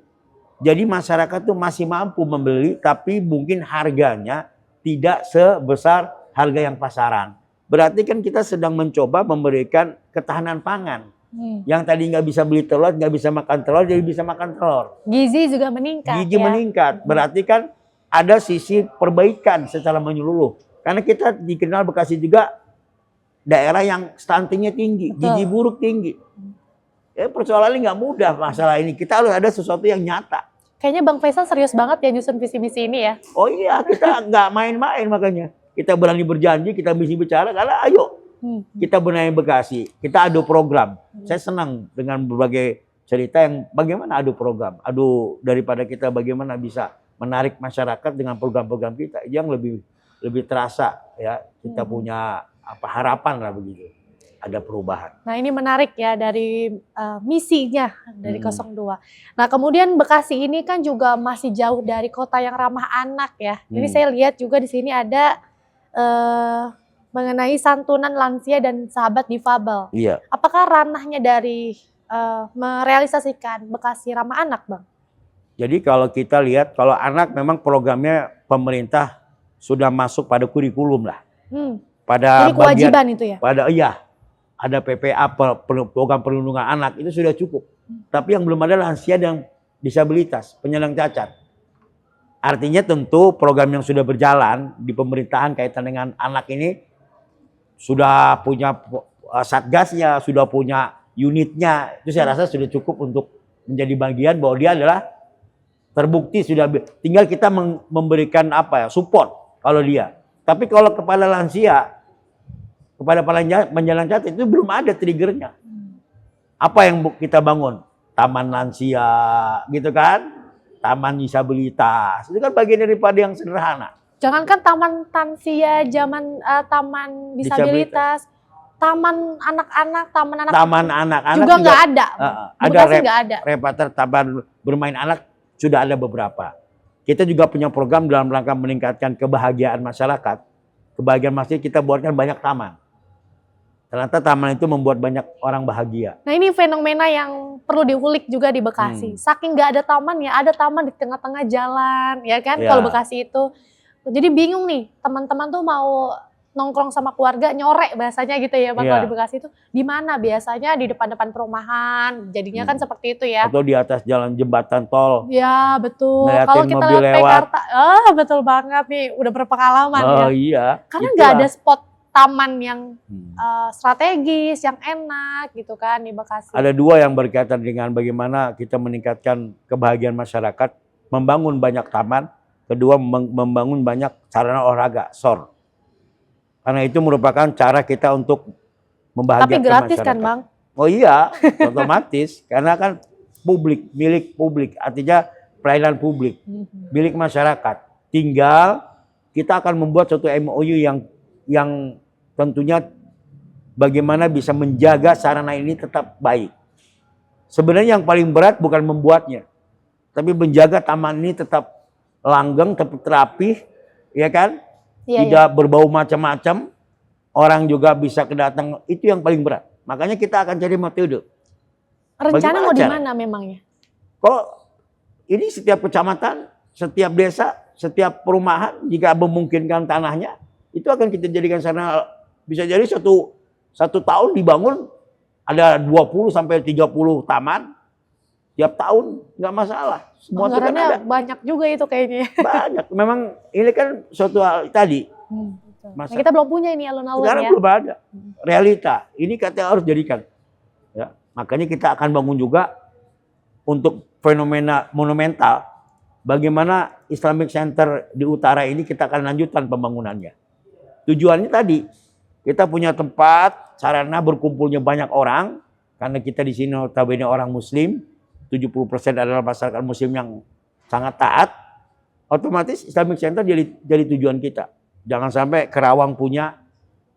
Jadi masyarakat tuh masih mampu membeli, tapi mungkin harganya tidak sebesar harga yang pasaran. Berarti kan kita sedang mencoba memberikan ketahanan pangan. Yang tadi nggak bisa beli telur, nggak bisa makan telur, jadi bisa makan telur. Gizi juga meningkat. Gizi meningkat. Berarti kan ada sisi perbaikan secara menyeluruh. Karena kita dikenal Bekasi juga daerah yang stuntingnya tinggi, gizi buruk tinggi. Ya, persoalannya nggak mudah masalah ini. Kita harus ada sesuatu yang nyata. Kayaknya Bang Faisal serius banget ya nyusun visi-misi ini ya. Oh iya, kita nggak main-main makanya. Kita berani berjanji, kita mesti bicara karena ayo kita benahi Bekasi. Kita adu program. Saya senang dengan berbagai cerita yang bagaimana adu program. Adu daripada kita bagaimana bisa menarik masyarakat dengan program-program kita yang lebih terasa ya, kita punya harapan lah begitu, ada perubahan. Nah ini menarik ya dari misinya dari 02. Nah kemudian Bekasi ini kan juga masih jauh dari kota yang ramah anak ya. Ini saya lihat juga di sini ada mengenai santunan lansia dan sahabat difabel. Iya. Apakah ranahnya dari merealisasikan Bekasi Ramah Anak, Bang? Jadi kalau kita lihat, kalau anak memang programnya pemerintah sudah masuk pada kurikulum lah. Pada Jadi kewajiban itu ya? Ada PPA, program perlindungan anak, itu sudah cukup. Tapi yang belum ada lansia dan disabilitas, penyandang cacat. Artinya tentu program yang sudah berjalan di pemerintahan kaitan dengan anak ini sudah punya satgasnya, sudah punya unitnya. Itu saya rasa sudah cukup untuk menjadi bagian bahwa dia adalah terbukti sudah. Tinggal kita memberikan support kalau dia. Tapi kalau kepada lansia, kepada penyandang cacat itu belum ada triggernya. Apa yang kita bangun? Taman lansia, gitu kan? Taman disabilitas. Itu kan bagian daripada yang sederhana. Jangankan taman lansia, taman disabilitas, taman anak-anak, taman anak-anak juga nggak ada. Ada nggak ada. Repater taman bermain anak sudah ada beberapa. Kita juga punya program dalam rangka meningkatkan kebahagiaan masyarakat. Kebahagiaan masyarakat kita buatkan banyak taman. Ternyata taman itu membuat banyak orang bahagia. Nah ini fenomena yang perlu diulik juga di Bekasi. Saking nggak ada taman ya, ada taman di tengah-tengah jalan, ya kan? Ya. Kalau Bekasi itu, jadi bingung nih, teman-teman tuh mau nongkrong sama keluarga, nyorek bahasanya gitu ya, Bang. Kalau di Bekasi itu di mana? Biasanya di depan-depan perumahan, jadinya kan seperti itu ya. Atau di atas jalan jembatan tol. Ya betul. Kalau kita mobil lihat Mekarta, betul banget nih, udah berpengalaman ya. Oh iya. Karena nggak ada spot taman yang strategis, yang enak gitu kan di Bekasi. Ada dua yang berkaitan dengan bagaimana kita meningkatkan kebahagiaan masyarakat, membangun banyak taman, kedua membangun banyak sarana olahraga, SOR. Karena itu merupakan cara kita untuk membahagiakan masyarakat. Tapi gratis masyarakat. Kan Bang? Oh iya, otomatis. Karena kan publik, milik publik, artinya pelayanan publik, milik masyarakat. Tinggal kita akan membuat suatu MOU yang tentunya bagaimana bisa menjaga sarana ini tetap baik. Sebenarnya yang paling berat bukan membuatnya, tapi menjaga taman ini tetap langgeng, tetap rapi, ya kan? Tidak berbau macam-macam, orang juga bisa kedatang, itu yang paling berat. Makanya kita akan cari metode. Rencana mau di mana memangnya? Kok ini setiap kecamatan, setiap desa, setiap perumahan jika memungkinkan tanahnya, itu akan kita jadikan sarana. Bisa jadi satu tahun dibangun ada 20 sampai 30 taman. Tiap tahun nggak masalah. Semua itu kan ada. Banyak juga itu kayaknya. Banyak. Memang ini kan suatu hal tadi. Nah, kita belum punya ini alun-alun ya. Sekarang belum ada. Realita. Ini katanya harus jadikan. Ya. Makanya kita akan bangun juga untuk fenomena monumental. Bagaimana Islamic Center di utara ini kita akan lanjutkan pembangunannya. Tujuannya tadi, kita punya tempat, sarana berkumpulnya banyak orang. Karena kita di sini notabene orang Muslim. 70% adalah masyarakat Muslim yang sangat taat, otomatis Islamic Center jadi tujuan kita. Jangan sampai Kerawang punya,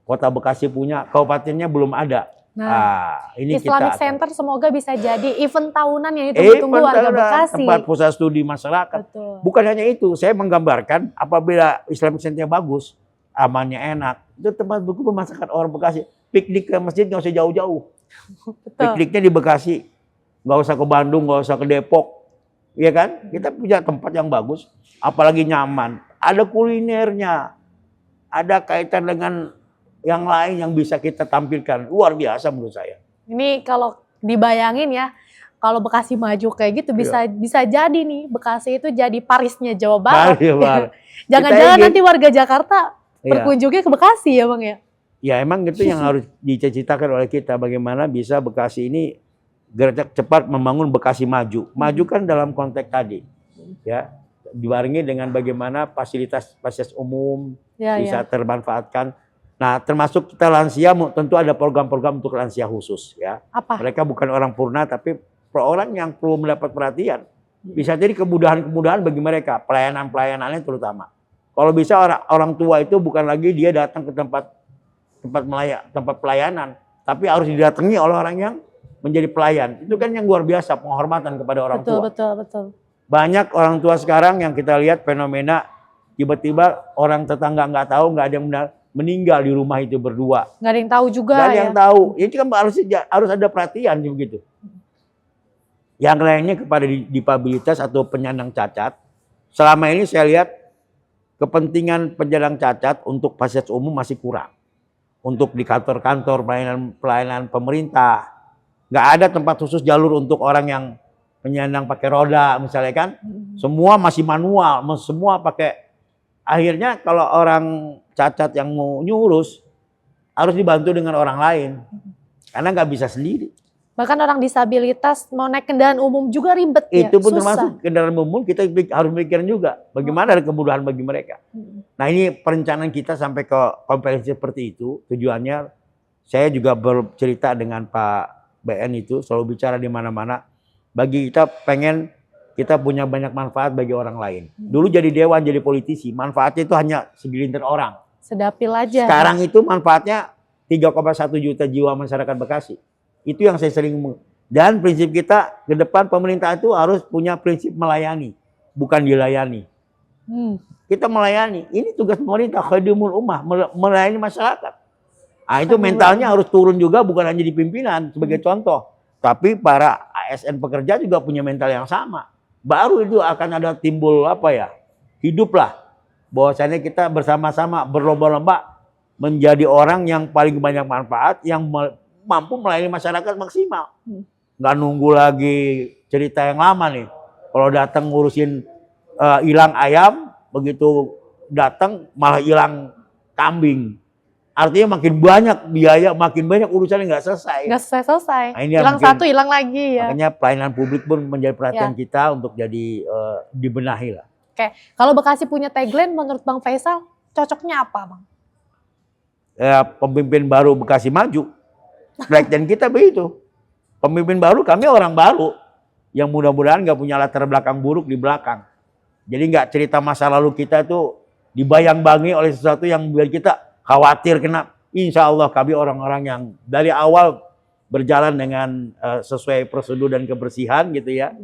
Kota Bekasi punya, kabupatennya belum ada. Nah, ini Islamic Center semoga bisa jadi event tahunan yang ditunggu-tunggu warga Bekasi. Tempat pusat studi masyarakat. Betul. Bukan hanya itu, saya menggambarkan apabila Islamic Center bagus, amannya enak, itu tempat berkumpul masyarakat orang Bekasi. Piknik ke masjid nggak usah jauh-jauh. Pikniknya di Bekasi. Nggak usah ke Bandung, nggak usah ke Depok, ya kan? Kita punya tempat yang bagus, apalagi nyaman. Ada kulinernya, ada kaitan dengan yang lain yang bisa kita tampilkan. Luar biasa menurut saya. Ini kalau dibayangin ya, kalau Bekasi maju kayak gitu bisa jadi nih Bekasi itu jadi Parisnya Jawa Barat. Jangan-jangan nanti warga Jakarta berkunjungnya ke Bekasi ya Bang ya? Ya emang itu yang harus dicita-citakan oleh kita. Bagaimana bisa Bekasi ini gerak cepat membangun Bekasi maju. Maju kan dalam konteks tadi, ya, dibarengi dengan bagaimana fasilitas umum bisa termanfaatkan. Nah, termasuk kita lansia, tentu ada program-program untuk lansia khusus, ya. Apa? Mereka bukan orang purna, tapi orang yang perlu mendapat perhatian. Bisa jadi kemudahan-kemudahan bagi mereka, pelayanan-pelayanannya terutama. Kalau bisa orang tua itu bukan lagi dia datang ke tempat pelayanan, tapi harus didatangi oleh orang yang menjadi pelayan. Itu kan yang luar biasa, penghormatan kepada orang tua. Betul. Banyak orang tua sekarang yang kita lihat fenomena tiba-tiba orang tetangga nggak tahu, nggak ada yang benar, meninggal di rumah itu berdua. Nggak ada yang tahu juga Nggak ada ya. yang tahu. Ini kan harus ada perhatian begitu. Yang lainnya kepada difabilitas atau penyandang cacat. Selama ini saya lihat kepentingan penyandang cacat untuk fasilitas umum masih kurang. Untuk di kantor-kantor pelayanan pemerintah, nggak ada tempat khusus jalur untuk orang yang penyandang pakai roda misalnya kan. Semua masih manual, semua pakai. Akhirnya kalau orang cacat yang mau nyurus harus dibantu dengan orang lain karena nggak bisa sendiri. Bahkan orang disabilitas mau naik kendaraan umum juga ribet ya. Itu pun susah. termasuk kendaraan umum, kita harus mikirin juga bagaimana ada kemudahan bagi mereka. Nah ini perencanaan kita sampai ke konferensi seperti itu. Tujuannya saya juga bercerita dengan Pak BN itu, selalu bicara di mana-mana. Bagi kita pengen kita punya banyak manfaat bagi orang lain. Dulu jadi dewan, jadi politisi, manfaatnya itu hanya segelintir orang. Sedapil aja. Sekarang itu manfaatnya 3,1 juta jiwa masyarakat Bekasi. Itu yang saya sering dan prinsip kita ke depan pemerintah itu harus punya prinsip melayani, bukan dilayani. Kita melayani. Ini tugas pemerintah, khadimul ummah, melayani masyarakat. Nah, itu mentalnya harus turun juga, bukan hanya di pimpinan sebagai contoh, tapi para ASN pekerja juga punya mental yang sama. Baru itu akan ada timbul hiduplah bahwasanya kita bersama-sama berlomba-lomba menjadi orang yang paling banyak manfaat, yang mampu melayani masyarakat maksimal. Nggak nunggu lagi cerita yang lama nih. Kalau datang ngurusin hilang ayam, begitu datang malah hilang kambing. Artinya makin banyak biaya, makin banyak urusan yang nggak selesai. Nggak selesai. Nah, hilang satu, hilang lagi ya. Makanya pelayanan publik pun menjadi perhatian kita untuk jadi dibenahi lah. Oke, kalau Bekasi punya tagline menurut Bang Faisal, cocoknya apa Bang? Pemimpin baru Bekasi maju. Perhatian kita begitu. Pemimpin baru, kami orang baru yang mudah-mudahan nggak punya latar belakang buruk di belakang. Jadi nggak cerita masa lalu kita tuh dibayang-bangi oleh sesuatu yang biar kita khawatir kena. Insya Allah kami orang-orang yang dari awal berjalan dengan sesuai prosedur dan kebersihan gitu ya.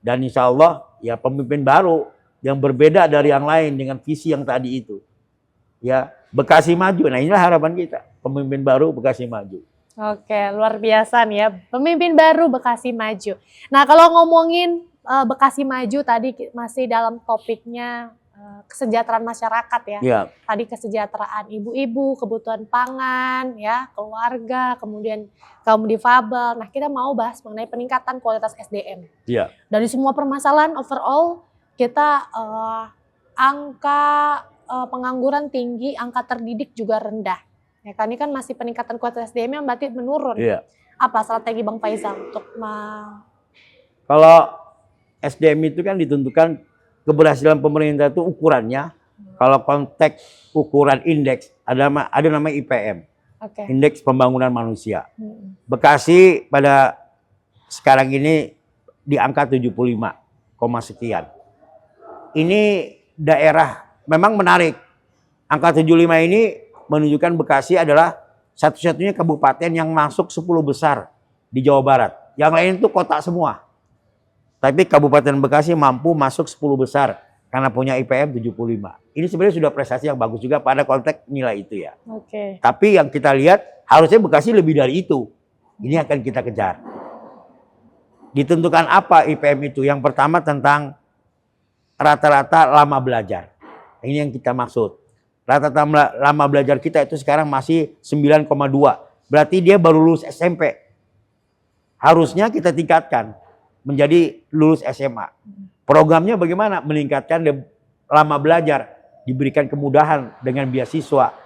Dan insya Allah ya pemimpin baru yang berbeda dari yang lain dengan visi yang tadi itu. Ya Bekasi maju. Nah inilah harapan kita. Pemimpin baru Bekasi maju. Oke, luar biasa nih ya. Pemimpin baru Bekasi maju. Nah, kalau ngomongin Bekasi maju tadi masih dalam topiknya kesejahteraan masyarakat ya. Ya. Tadi kesejahteraan ibu-ibu, kebutuhan pangan, ya, keluarga, kemudian kaum difabel. Nah, kita mau bahas mengenai peningkatan kualitas SDM. Ya. Dari semua permasalahan overall kita angka pengangguran tinggi, angka terdidik juga rendah. Ya kan, ini kan masih peningkatan kualitas SDM yang berarti menurun. Iya. Apa strategi Bang Faisal untuk Kalau SDM itu kan ditentukan keberhasilan pemerintah itu ukurannya. Kalau konteks ukuran indeks ada nama IPM. Indeks Pembangunan Manusia. Bekasi pada sekarang ini di angka 75, sekian. Ini daerah memang menarik. Angka 75 ini menunjukkan Bekasi adalah satu-satunya kabupaten yang masuk 10 besar di Jawa Barat. Yang lain itu kota semua. Tapi Kabupaten Bekasi mampu masuk 10 besar karena punya IPM 75. Ini sebenarnya sudah prestasi yang bagus juga pada konteks nilai itu ya. Tapi yang kita lihat harusnya Bekasi lebih dari itu. Ini akan kita kejar. Ditentukan apa IPM itu? Yang pertama tentang rata-rata lama belajar. Ini yang kita maksud. Rata-rata lama belajar kita itu sekarang masih 9,2. Berarti dia baru lulus SMP. Harusnya kita tingkatkan menjadi lulus SMA. Programnya bagaimana? Meningkatkan lama belajar. Diberikan kemudahan dengan beasiswa.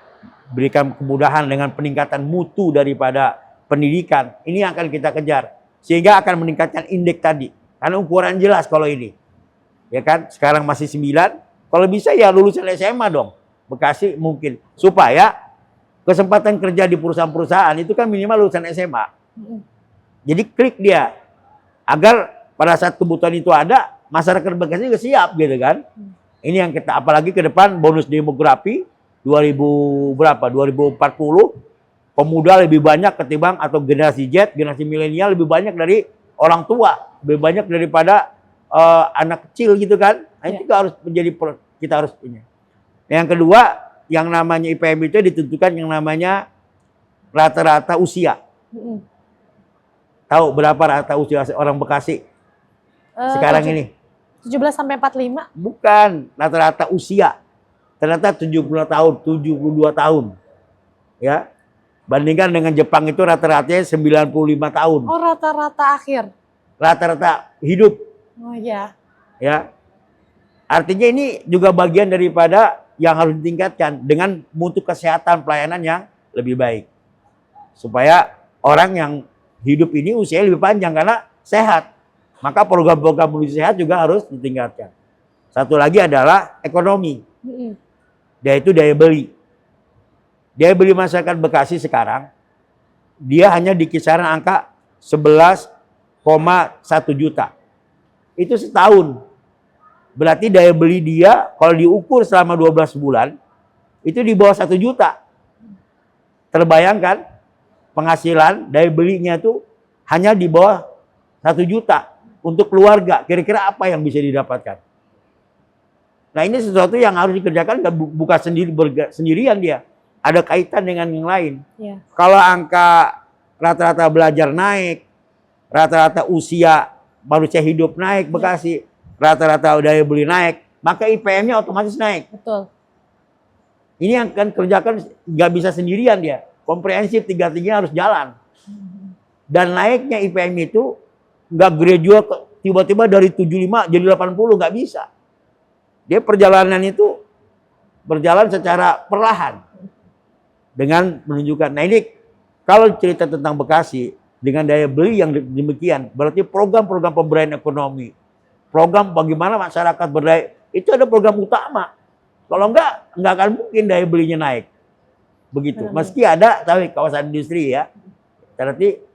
Berikan kemudahan dengan peningkatan mutu daripada pendidikan. Ini yang akan kita kejar. Sehingga akan meningkatkan indeks tadi. Karena ukuran jelas kalau ini. Ya kan? Sekarang masih 9. Kalau bisa ya lulusan SMA dong. Bekasi mungkin supaya kesempatan kerja di perusahaan-perusahaan itu kan minimal lulusan SMA. Jadi klik dia agar pada saat kebutuhan itu ada masyarakat Bekasi juga siap gitu kan. Ini yang kita apalagi ke depan bonus demografi 2040 pemuda lebih banyak ketimbang atau generasi Z, generasi milenial lebih banyak dari orang tua, lebih banyak daripada anak kecil gitu kan. Nah, itu juga harus menjadi kita harus punya. Yang kedua, yang namanya IPM itu ditentukan yang namanya rata-rata usia. Tahu berapa rata usia orang Bekasi sekarang ini? 17 sampai 45? Bukan, rata-rata usia. Ternyata 70 tahun, 72 tahun. Ya. Bandingkan dengan Jepang itu rata-ratanya 95 tahun. Oh, rata-rata akhir. Rata-rata hidup. Oh iya. Ya. Artinya ini juga bagian daripada yang harus ditingkatkan dengan mutu kesehatan pelayanan yang lebih baik. Supaya orang yang hidup ini usianya lebih panjang karena sehat. Maka program-program menuju sehat juga harus ditingkatkan. Satu lagi adalah ekonomi. Yaitu daya beli. Daya beli masyarakat Bekasi sekarang, dia hanya di kisaran angka 11,1 juta. Itu setahun. Berarti daya beli dia kalau diukur selama 12 bulan, itu di bawah 1 juta. Terbayangkan penghasilan daya belinya itu hanya di bawah 1 juta. Untuk keluarga, kira-kira apa yang bisa didapatkan? Nah ini sesuatu yang harus dikerjakan, bukan sendirian dia. Ada kaitan dengan yang lain. Yeah. Kalau angka rata-rata belajar naik, rata-rata usia manusia hidup naik Bekasi, rata-rata daya beli naik, maka IPM-nya otomatis naik. Betul. Ini yang akan kerjakan nggak bisa sendirian dia. Komprehensif tiga-tiganya harus jalan. Dan naiknya IPM itu nggak gradual tiba-tiba dari 75 jadi 80, nggak bisa. Dia perjalanan itu berjalan secara perlahan dengan menunjukkan. Nah ini kalau cerita tentang Bekasi dengan daya beli yang demikian, berarti program-program pemberdayaan ekonomi, program bagaimana masyarakat berdaya, itu ada program utama. Kalau nggak akan mungkin daya belinya naik. Begitu. Meski ada tapi kawasan industri ya, berarti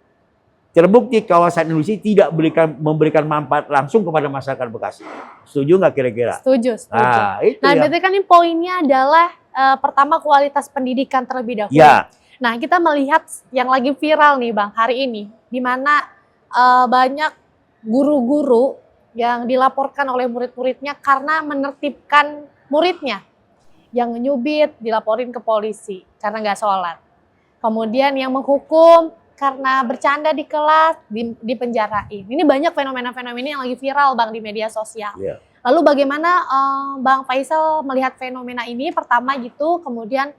terbukti kawasan industri tidak memberikan manfaat langsung kepada masyarakat Bekasi. Setuju nggak kira-kira? Setuju. Nah, itu nah ya. berarti kan ini poinnya adalah pertama kualitas pendidikan terlebih dahulu. Ya. Nah kita melihat yang lagi viral nih Bang hari ini, di mana banyak guru-guru yang dilaporkan oleh murid-muridnya karena menertibkan muridnya. Yang nyubit dilaporin ke polisi karena nggak sholat. Kemudian yang menghukum karena bercanda di kelas, dipenjarain. Ini banyak fenomena-fenomena yang lagi viral Bang di media sosial. Yeah. Lalu bagaimana Bang Faisal melihat fenomena ini? Pertama gitu, kemudian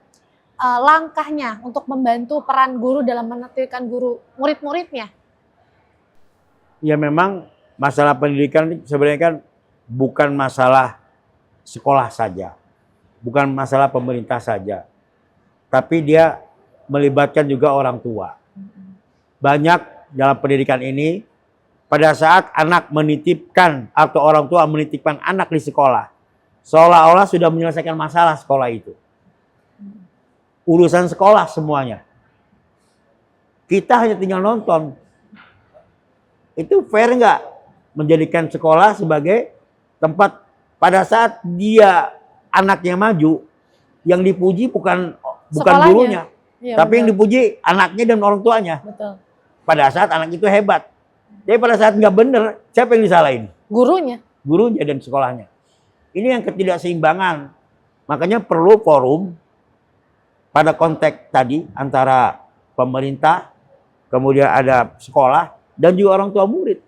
langkahnya untuk membantu peran guru dalam menertibkan murid-muridnya. Ya memang masalah pendidikan sebenarnya kan bukan masalah sekolah saja. Bukan masalah pemerintah saja. Tapi dia melibatkan juga orang tua. Banyak dalam pendidikan ini, pada saat anak menitipkan atau orang tua menitipkan anak di sekolah, seolah-olah sudah menyelesaikan masalah sekolah itu. Urusan sekolah semuanya. Kita hanya tinggal nonton. Itu fair nggak? Menjadikan sekolah sebagai tempat pada saat dia anaknya maju, yang dipuji bukan gurunya, ya, tapi betul. Yang dipuji anaknya dan orang tuanya. Betul. Pada saat anak itu hebat. Jadi pada saat nggak bener, siapa yang disalahin? Gurunya. Gurunya dan sekolahnya. Ini yang ketidakseimbangan. Makanya perlu forum pada konteks tadi antara pemerintah, kemudian ada sekolah, dan juga orang tua murid.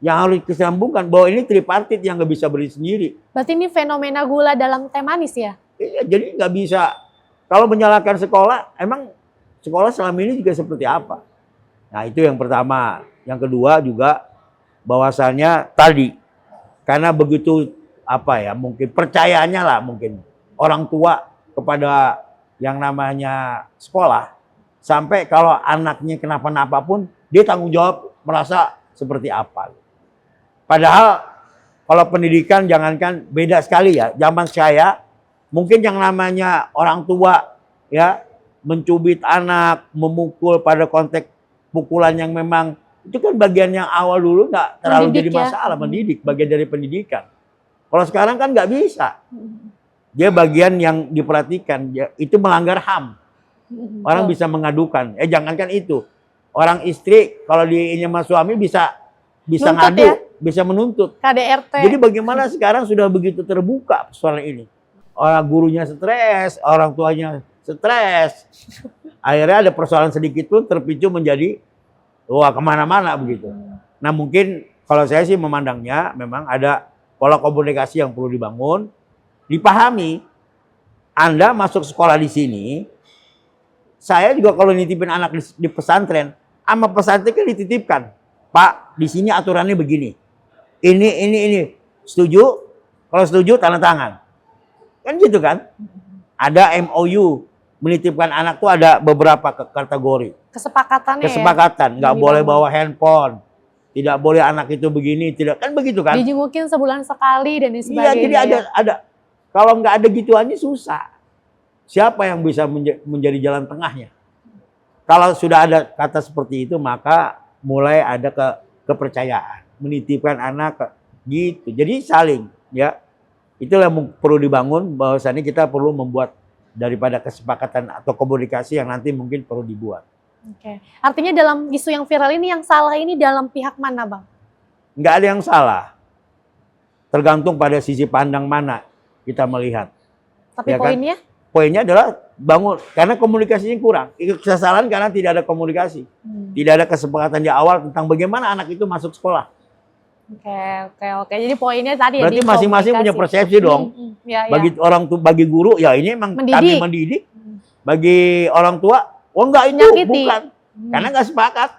Yang harus disambungkan bahwa ini tripartit yang nggak bisa berdiri sendiri. Berarti ini fenomena gula dalam teh manis ya? Iya, jadi nggak bisa. Kalau menyalahkan sekolah, emang sekolah selama ini juga seperti apa? Nah itu yang pertama. Yang kedua juga bahwasannya tadi karena begitu mungkin percayanya lah mungkin orang tua kepada yang namanya sekolah sampai kalau anaknya kenapa-napa pun dia tanggung jawab merasa seperti apa. Padahal kalau pendidikan jangankan beda sekali ya. Zaman saya mungkin yang namanya orang tua ya mencubit anak, memukul pada konteks pukulan yang memang itu kan bagian yang awal dulu nggak terlalu mendidik jadi masalah, ya? Mendidik, bagian dari pendidikan. Kalau sekarang kan nggak bisa. Dia bagian yang diperhatikan, itu melanggar HAM. Orang bisa mengadukan. Jangankan itu. Orang istri kalau dia sama suami bisa nuntut ngadu, ya? Bisa menuntut. KDRT. Jadi bagaimana sekarang sudah begitu terbuka soal ini. orang gurunya stres, orang tuanya stres. Akhirnya ada persoalan sedikit pun terpicu menjadi wah kemana-mana begitu. Nah mungkin kalau saya sih memandangnya memang ada pola komunikasi yang perlu dibangun, dipahami. Anda masuk sekolah di sini, saya juga kalau nitipin anak di pesantren, sama pesantren kan dititipkan, Pak di sini aturannya begini, ini, setuju? Kalau setuju tanda tangan, kan gitu kan? Ada MOU menitipkan anak tuh ada beberapa kategori. Kesepakatan, nggak boleh bawa handphone, tidak boleh anak itu begini, tidak kan begitu kan? Dijengukin sebulan sekali dan sebagainya. Iya, jadi ada. Kalau nggak ada gituannya susah. Siapa yang bisa menjadi jalan tengahnya? Kalau sudah ada kata seperti itu, maka mulai ada kepercayaan, menitipkan anak gitu. Jadi saling, ya. Itulah yang perlu dibangun. Bahwasannya kita perlu membuat daripada kesepakatan atau komunikasi yang nanti mungkin perlu dibuat. Oke. Artinya dalam isu yang viral ini yang salah ini dalam pihak mana, Bang? Nggak ada yang salah. Tergantung pada sisi pandang mana kita melihat. Tapi ya poinnya? Kan? Poinnya adalah bangun, karena komunikasinya kurang. Kesalahan karena tidak ada komunikasi. Tidak ada kesepakatan di awal tentang bagaimana anak itu masuk sekolah. Oke. Jadi poinnya tadi berarti masing-masing punya persepsi dong. Ya. Bagi orang tua, bagi guru, ya ini memang kami mendidik. Bagi orang tua, oh enggak itu, bukan. Karena nggak sepakat.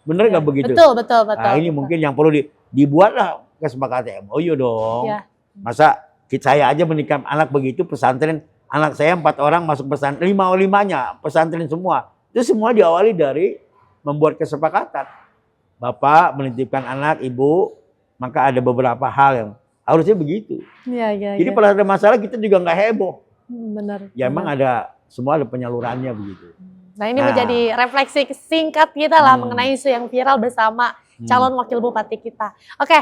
Bener nggak begitu? Betul. Nah ini mungkin yang perlu dibuatlah kesepakatan MOU dong. Ya. Masa saya aja menikah anak begitu pesantren, anak saya 4 orang masuk pesantren, 5-nya pesantren semua. Itu semua diawali dari membuat kesepakatan. Bapak menitipkan anak, ibu, maka ada beberapa hal yang harusnya begitu. Iya. Jadi kalau ada masalah kita juga nggak heboh. Benar. Ya emang ada, semua ada penyalurannya begitu. Nah ini menjadi refleksi singkat kita lah mengenai isu yang viral bersama calon wakil bupati kita. Oke,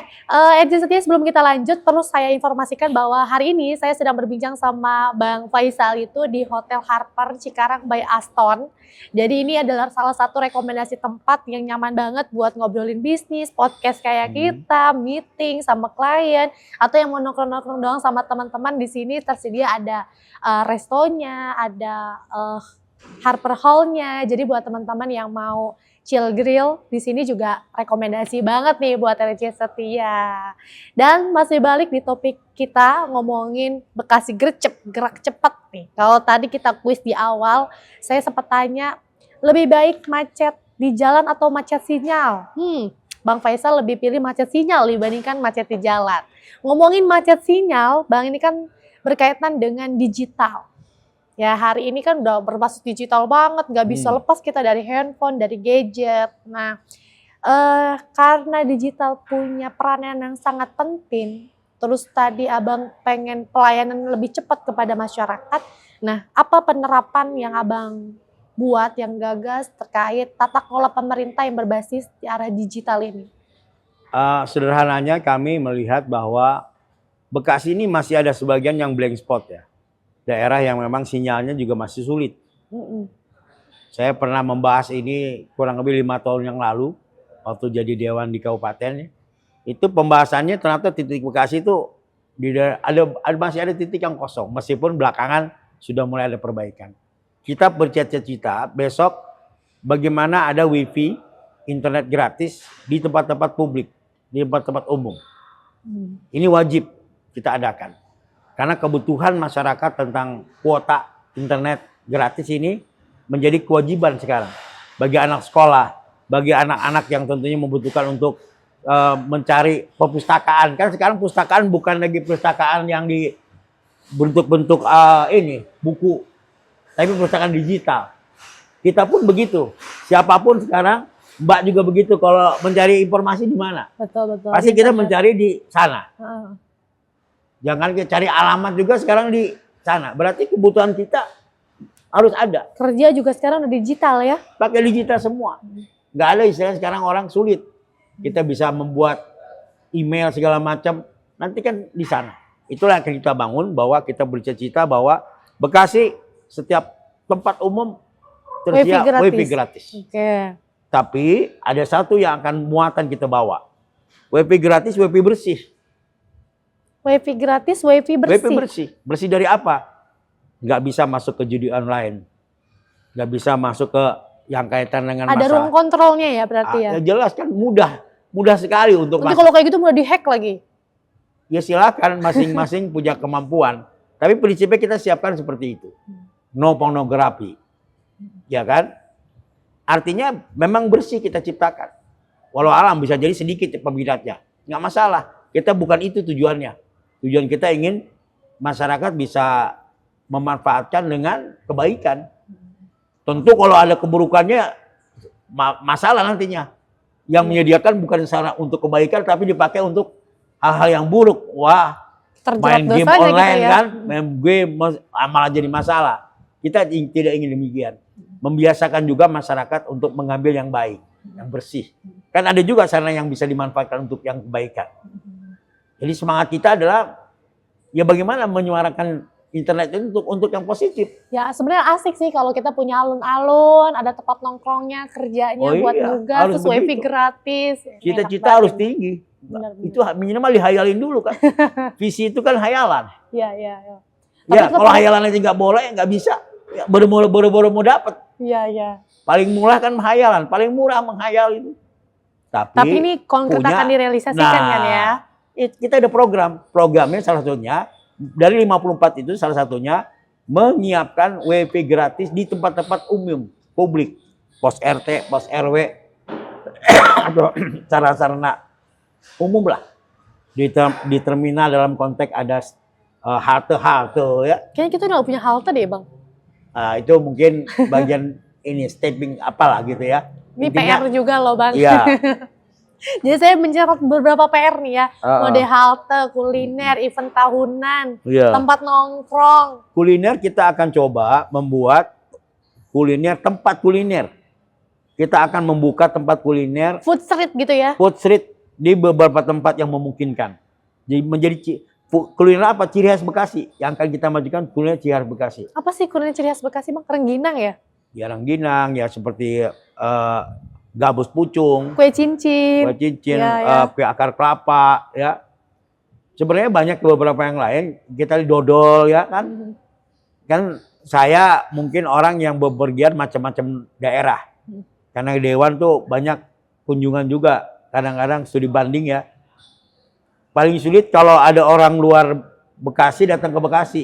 Edzi Setia, sebelum kita lanjut perlu saya informasikan bahwa hari ini saya sedang berbincang sama Bang Faisal itu di Hotel Harper Cikarang by Aston. Jadi ini adalah salah satu rekomendasi tempat yang nyaman banget buat ngobrolin bisnis, podcast kayak kita, meeting sama klien, atau yang mau nongkrong-nongkrong doang sama teman-teman. Di sini tersedia ada restonya, ada Harper Hall-nya. Jadi buat teman-teman yang mau chill grill, di sini juga rekomendasi banget nih buat Edzi Setia. Dan masih balik di topik kita ngomongin Bekasi gercep, gerak cepat nih. Kalau tadi kita kuis di awal, saya sempat tanya, lebih baik macet di jalan atau macet sinyal? Bang Faisal lebih pilih macet sinyal dibandingkan macet di jalan. Ngomongin macet sinyal, Bang, ini kan berkaitan dengan digital. Ya hari ini kan udah berbasis digital banget, nggak bisa lepas kita dari handphone, dari gadget. Nah, karena digital punya peranan yang sangat penting, terus tadi Abang pengen pelayanan lebih cepat kepada masyarakat. Nah, apa penerapan yang Abang buat, yang gagas terkait tata kelola pemerintah yang berbasis di arah digital ini? Sederhananya kami melihat bahwa Bekasi ini masih ada sebagian yang blank spot ya. Daerah yang memang sinyalnya juga masih sulit. Saya pernah membahas ini kurang lebih 5 tahun yang lalu waktu jadi dewan di kabupaten. Itu pembahasannya ternyata titik Bekasi itu masih ada titik yang kosong meskipun belakangan sudah mulai ada perbaikan. Kita bercita-cita besok bagaimana ada wifi, internet gratis di tempat-tempat publik, di tempat-tempat umum. Ini wajib kita adakan. Karena kebutuhan masyarakat tentang kuota internet gratis ini menjadi kewajiban sekarang. Bagi anak sekolah, bagi anak-anak yang tentunya membutuhkan untuk mencari perpustakaan. Kan sekarang perpustakaan bukan lagi perpustakaan yang di bentuk-bentuk buku. Tapi perpustakaan digital. Kita pun begitu. Siapapun sekarang, Mbak juga begitu. Kalau mencari informasi di mana? Betul. Pasti kita mencari di sana. Jangan kita cari alamat juga sekarang di sana. Berarti kebutuhan kita harus ada. Kerja juga sekarang udah digital ya? Pakai digital semua. Nggak ada istilah sekarang orang sulit. Kita bisa membuat email segala macam. Nanti kan di sana. Itulah yang kita bangun bahwa kita bercita-cita bahwa Bekasi setiap tempat umum tersedia wifi gratis. Tapi ada satu yang akan muatan kita bawa. Wifi gratis, wifi bersih. WiFi gratis, WiFi bersih. WiFi bersih. Bersih dari apa? Nggak bisa masuk ke judi online. Nggak bisa masuk ke yang kaitan dengan Ada room masalah. controlnya ya berarti ya. Jelas kan mudah sekali untuk Nanti masuk. kalau kayak gitu mudah dihack lagi. Ya silakan masing-masing punya kemampuan. Tapi prinsipnya kita siapkan seperti itu. No pornografi. Ya kan? Artinya memang bersih kita ciptakan. Walau alam bisa jadi sedikit peminatnya. Nggak masalah. Kita bukan itu tujuannya. Tujuan kita ingin masyarakat bisa memanfaatkan dengan kebaikan. Tentu kalau ada keburukannya masalah nantinya. Yang menyediakan bukan sarana untuk kebaikan tapi dipakai untuk hal-hal yang buruk. Wah, main game online kan, main game malah jadi masalah. Kita tidak ingin demikian. Membiasakan juga masyarakat untuk mengambil yang baik, yang bersih. Kan ada juga sarana yang bisa dimanfaatkan untuk yang kebaikan. Jadi semangat kita adalah ya bagaimana menyuarakan internet itu untuk yang positif. Ya sebenarnya asik sih kalau kita punya alun-alun, ada tempat nongkrongnya, kerjanya buat nugas, terus WiFi gratis. Cita-cita harus tinggi. Benar. Itu minimal dihayalin dulu kan. Visi itu kan hayalan. Iya. Ya kalau hayalan aja nggak boleh, nggak bisa. Ya, boro-boro mau dapat. Iya. Paling murah kan hayalan, paling murah menghayal itu. Tapi ini konkret akan direalisasikan kan ya. Kita ada programnya salah satunya dari 54 itu salah satunya menyiapkan WiFi gratis di tempat-tempat umum publik, pos RT, pos RW, atau sarana-sarana umum lah. Di terminal dalam konteks ada halte ya. Kayaknya kita udah punya halte deh bang. Itu mungkin bagian ini stepping apalah gitu ya. Ini intinya, PR juga loh bang. Iya. Jadi saya mencatat beberapa PR nih ya. Mode halte, kuliner, event tahunan, tempat nongkrong. Kuliner kita akan coba membuat kuliner, tempat kuliner. Kita akan membuka tempat kuliner. Food street gitu ya? Food street di beberapa tempat yang memungkinkan. Jadi menjadi kuliner apa? Ciri khas Bekasi. Yang akan kita majukan kuliner ciri khas Bekasi. Apa sih kuliner ciri khas Bekasi bang? Rengginang ya? Ya rengginang, ya seperti gabus pucung, kue cincin, kue akar kelapa, ya. Sebenarnya banyak beberapa yang lain. Kita dodol, ya kan. Kan saya mungkin orang yang bepergian macam-macam daerah. Karena Dewan tuh banyak kunjungan juga. Kadang-kadang studi banding ya. Paling sulit kalau ada orang luar Bekasi datang ke Bekasi.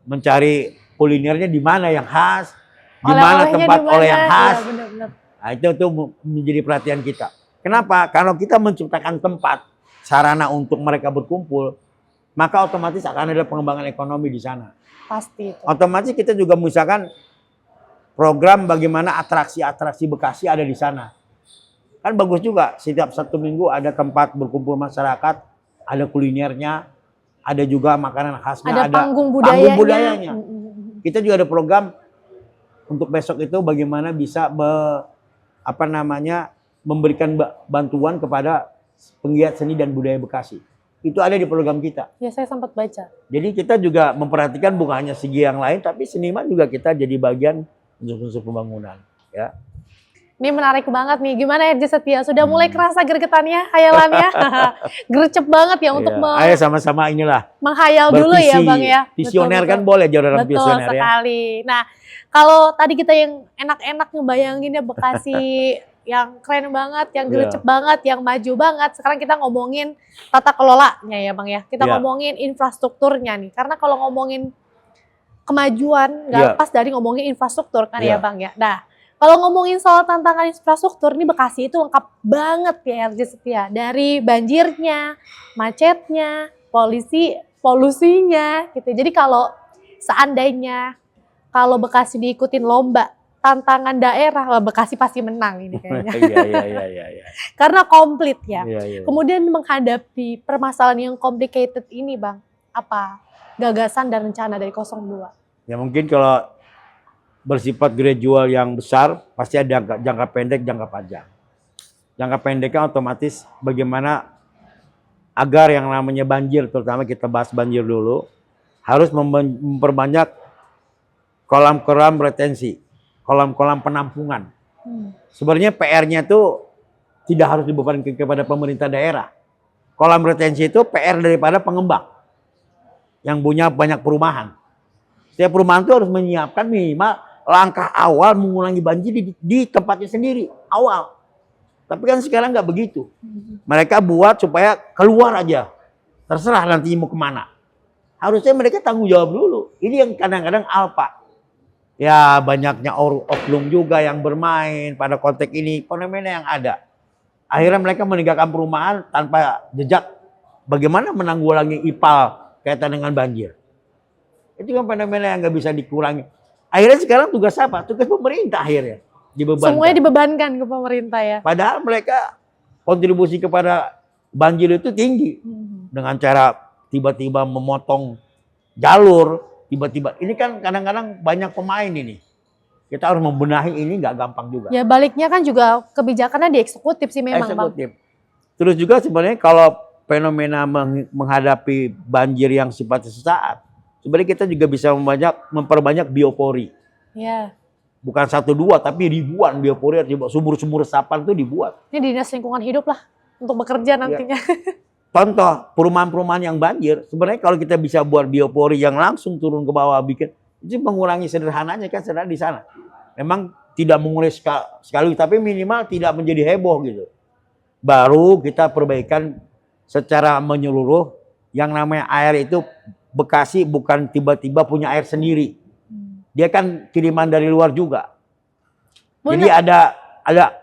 Mencari kulinernya di mana yang khas. Di mana tempat oleh yang khas. Ya, benar-benar. Nah, itu menjadi perhatian kita. Kenapa? Kalau kita menciptakan tempat, sarana untuk mereka berkumpul, maka otomatis akan ada pengembangan ekonomi di sana. Pasti itu. Otomatis kita juga misalkan program bagaimana atraksi-atraksi Bekasi ada di sana. Kan bagus juga, setiap Sabtu Minggu ada tempat berkumpul masyarakat, ada kulinernya, ada juga makanan khasnya, ada panggung budayanya. Kita juga ada program untuk besok itu bagaimana bisa memberikan bantuan kepada penggiat seni dan budaya Bekasi. Itu ada di program kita. Ya, saya sempat baca. Jadi kita juga memperhatikan bukan hanya segi yang lain, tapi seniman juga kita jadi bagian unsur-unsur pembangunan. Ya. Ini menarik banget nih. Gimana RJ Setia? Sudah mulai kerasa gregetannya, hayalannya? Gercep banget ya untuk ayo sama-sama inilah. Menghayal dulu ya Bang ya. Visioner kan boleh jadi orang visioner ya. Betul sekali. Nah, kalau tadi kita yang enak-enak ngebayangin ya Bekasi yang keren banget, yang gercep banget, yang maju banget. Sekarang kita ngomongin tata kelolanya ya Bang ya. Kita ngomongin infrastrukturnya nih. Karena kalau ngomongin kemajuan nggak lepas dari ngomongin infrastruktur kan ya Bang ya. Nah, kalau ngomongin soal tantangan infrastruktur, ini Bekasi itu lengkap banget ya RJ Setia. Dari banjirnya, macetnya, polusinya gitu. Jadi kalau seandainya kalau Bekasi diikutin lomba tantangan daerah, Bekasi pasti menang ini kayaknya. Iya. Karena komplit ya. Iya. Kemudian menghadapi permasalahan yang complicated ini Bang, apa gagasan dan rencana dari 02? Ya mungkin kalau bersifat gradual yang besar, pasti ada jangka pendek, jangka panjang. Jangka pendeknya otomatis bagaimana agar yang namanya banjir, terutama kita bahas banjir dulu, harus memperbanyak kolam-kolam retensi, kolam-kolam penampungan. Sebenarnya PR-nya itu tidak harus dibebankan kepada pemerintah daerah. kolam retensi itu PR daripada pengembang yang punya banyak perumahan. Setiap perumahan itu harus menyiapkan minimal langkah awal mengurangi banjir di tempatnya sendiri awal. Tapi kan sekarang nggak begitu. Mereka buat supaya keluar aja. Terserah nanti mau kemana. Harusnya mereka tanggung jawab dulu. Ini yang kadang-kadang alpa. Ya banyaknya oknum juga yang bermain pada konteks ini. Fenomena yang ada. Akhirnya mereka meninggalkan perumahan tanpa jejak. Bagaimana menanggulangi IPAL kaitan dengan banjir. Itu kan fenomena yang nggak bisa dikurangi. Akhirnya sekarang tugas apa? Tugas pemerintah akhirnya. Dibebankan. Semuanya dibebankan ke pemerintah ya. Padahal mereka kontribusi kepada banjir itu tinggi. Dengan cara tiba-tiba memotong jalur. Tiba-tiba, ini kan kadang-kadang banyak pemain ini. Kita harus membenahi ini nggak gampang juga. Ya baliknya kan juga kebijakannya di eksekutif sih memang Eksekutif. Bang. Terus juga sebenarnya kalau fenomena menghadapi banjir yang sifatnya sesaat, sebenarnya kita juga bisa memperbanyak biopori. Ya. Bukan 1, 2, tapi ribuan biopori. Sumur-sumur resapan itu dibuat. Ini dinas lingkungan hidup lah untuk bekerja nantinya. Ya. Contoh perumahan-perumahan yang banjir, sebenarnya kalau kita bisa buat biopori yang langsung turun ke bawah bikin, itu mengurangi sederhananya kan di sana. Memang tidak mengurangi sekali, tapi minimal tidak menjadi heboh gitu. Baru kita perbaikan secara menyeluruh. Yang namanya air itu Bekasi bukan tiba-tiba punya air sendiri. Dia kan kiriman dari luar juga. Jadi ada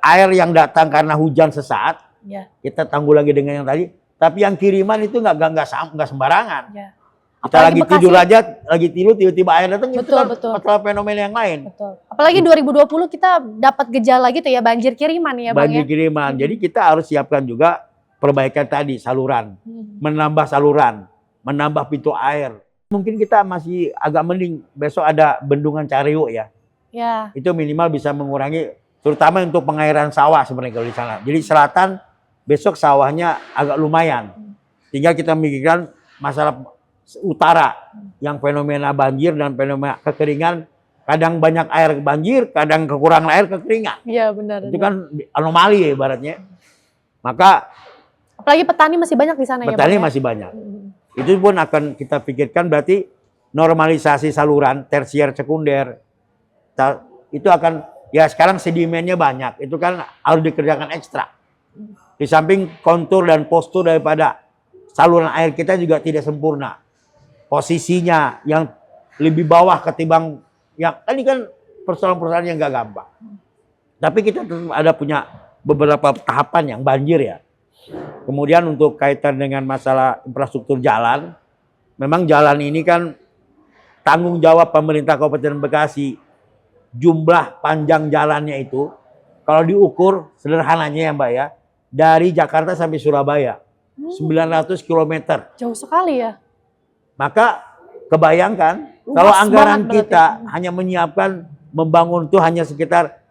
air yang datang karena hujan sesaat. Ya. Kita tanggulangi dengan yang tadi. Tapi yang kiriman itu nggak sembarangan. Ya. Kita lagi tidur aja, lagi tidur tiba-tiba air datang, itu kan masalah fenomena yang lain. Betul. Apalagi 2020 kita dapat gejala gitu ya, banjir kiriman ya Bang. Banjir kiriman. Jadi kita harus siapkan juga perbaikan tadi, saluran. Menambah saluran, menambah pintu air. Mungkin kita masih agak mending, besok ada bendungan Cariu ya. Ya. Itu minimal bisa mengurangi, terutama untuk pengairan sawah sebenarnya kalau di sana. Jadi selatan besok sawahnya agak lumayan. Tinggal kita memikirkan masalah utara yang fenomena banjir dan fenomena kekeringan. Kadang banyak air banjir, kadang kekurangan air kekeringan. Iya benar. Itu kan anomali ya ibaratnya. Maka apalagi petani masih banyak di sana ya. Petani masih banyak. Itu pun akan kita pikirkan, berarti normalisasi saluran tersier sekunder. Itu akan, ya sekarang sedimennya banyak. Itu kan harus dikerjakan ekstra. Di samping kontur dan postur daripada saluran air kita juga tidak sempurna. Posisinya yang lebih bawah ketimbang yang ini kan persoalan-persoalan yang gak gampang. Tapi kita tetap ada punya beberapa tahapan yang banjir ya. Kemudian untuk kaitan dengan masalah infrastruktur jalan, memang jalan ini kan tanggung jawab pemerintah Kabupaten Bekasi. Jumlah panjang jalannya itu kalau diukur sederhananya ya Mbak ya, dari Jakarta sampai Surabaya 900 km. Jauh sekali ya. Maka kebayangkan kalau anggaran kita hanya menyiapkan membangun itu hanya sekitar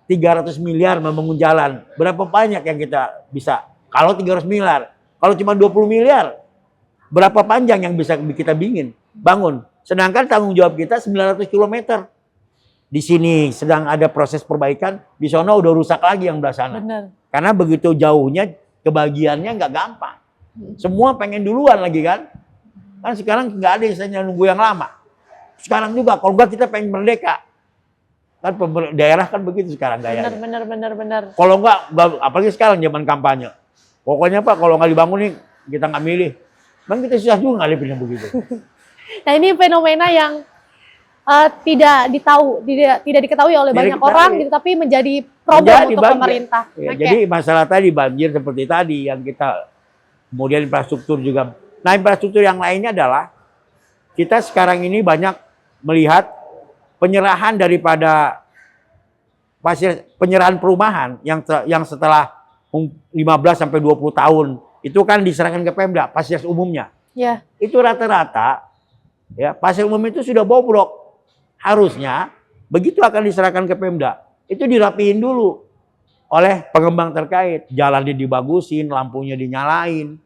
300 miliar membangun jalan. Berapa banyak yang kita bisa? Kalau 300 miliar, kalau cuma 20 miliar, berapa panjang yang bisa kita bangun? Sedangkan tanggung jawab kita 900 km. Di sini sedang ada proses perbaikan, di sana udah rusak lagi yang belah sana. Benar. Karena begitu jauhnya kebagiannya nggak gampang. Semua pengen duluan lagi kan. Kan sekarang nggak ada istilahnya nunggu yang lama. Sekarang juga kalau nggak kita pengen merdeka. Kan daerah kan begitu sekarang gayanya. Benar. Kalau nggak, apalagi sekarang zaman kampanye. Pokoknya Pak kalau nggak dibangun nih kita nggak milih. Bang kita susah juga ngalipin yang begitu. Nah ini fenomena yang tidak diketahui oleh banyak orang gitu, tapi menjadi problem untuk pemerintah. Ya, jadi masalah tadi banjir seperti tadi yang kita, kemudian infrastruktur juga. Nah infrastruktur yang lainnya adalah kita sekarang ini banyak melihat penyerahan daripada penyerahan perumahan yang setelah 15 sampai 20 tahun itu kan diserahkan ke Pemda fasilitas umumnya. Ya. Itu rata-rata ya fasilitas umum itu sudah bobrok. Harusnya begitu akan diserahkan ke Pemda, itu dirapiin dulu oleh pengembang terkait. Jalannya dibagusin, lampunya dinyalain,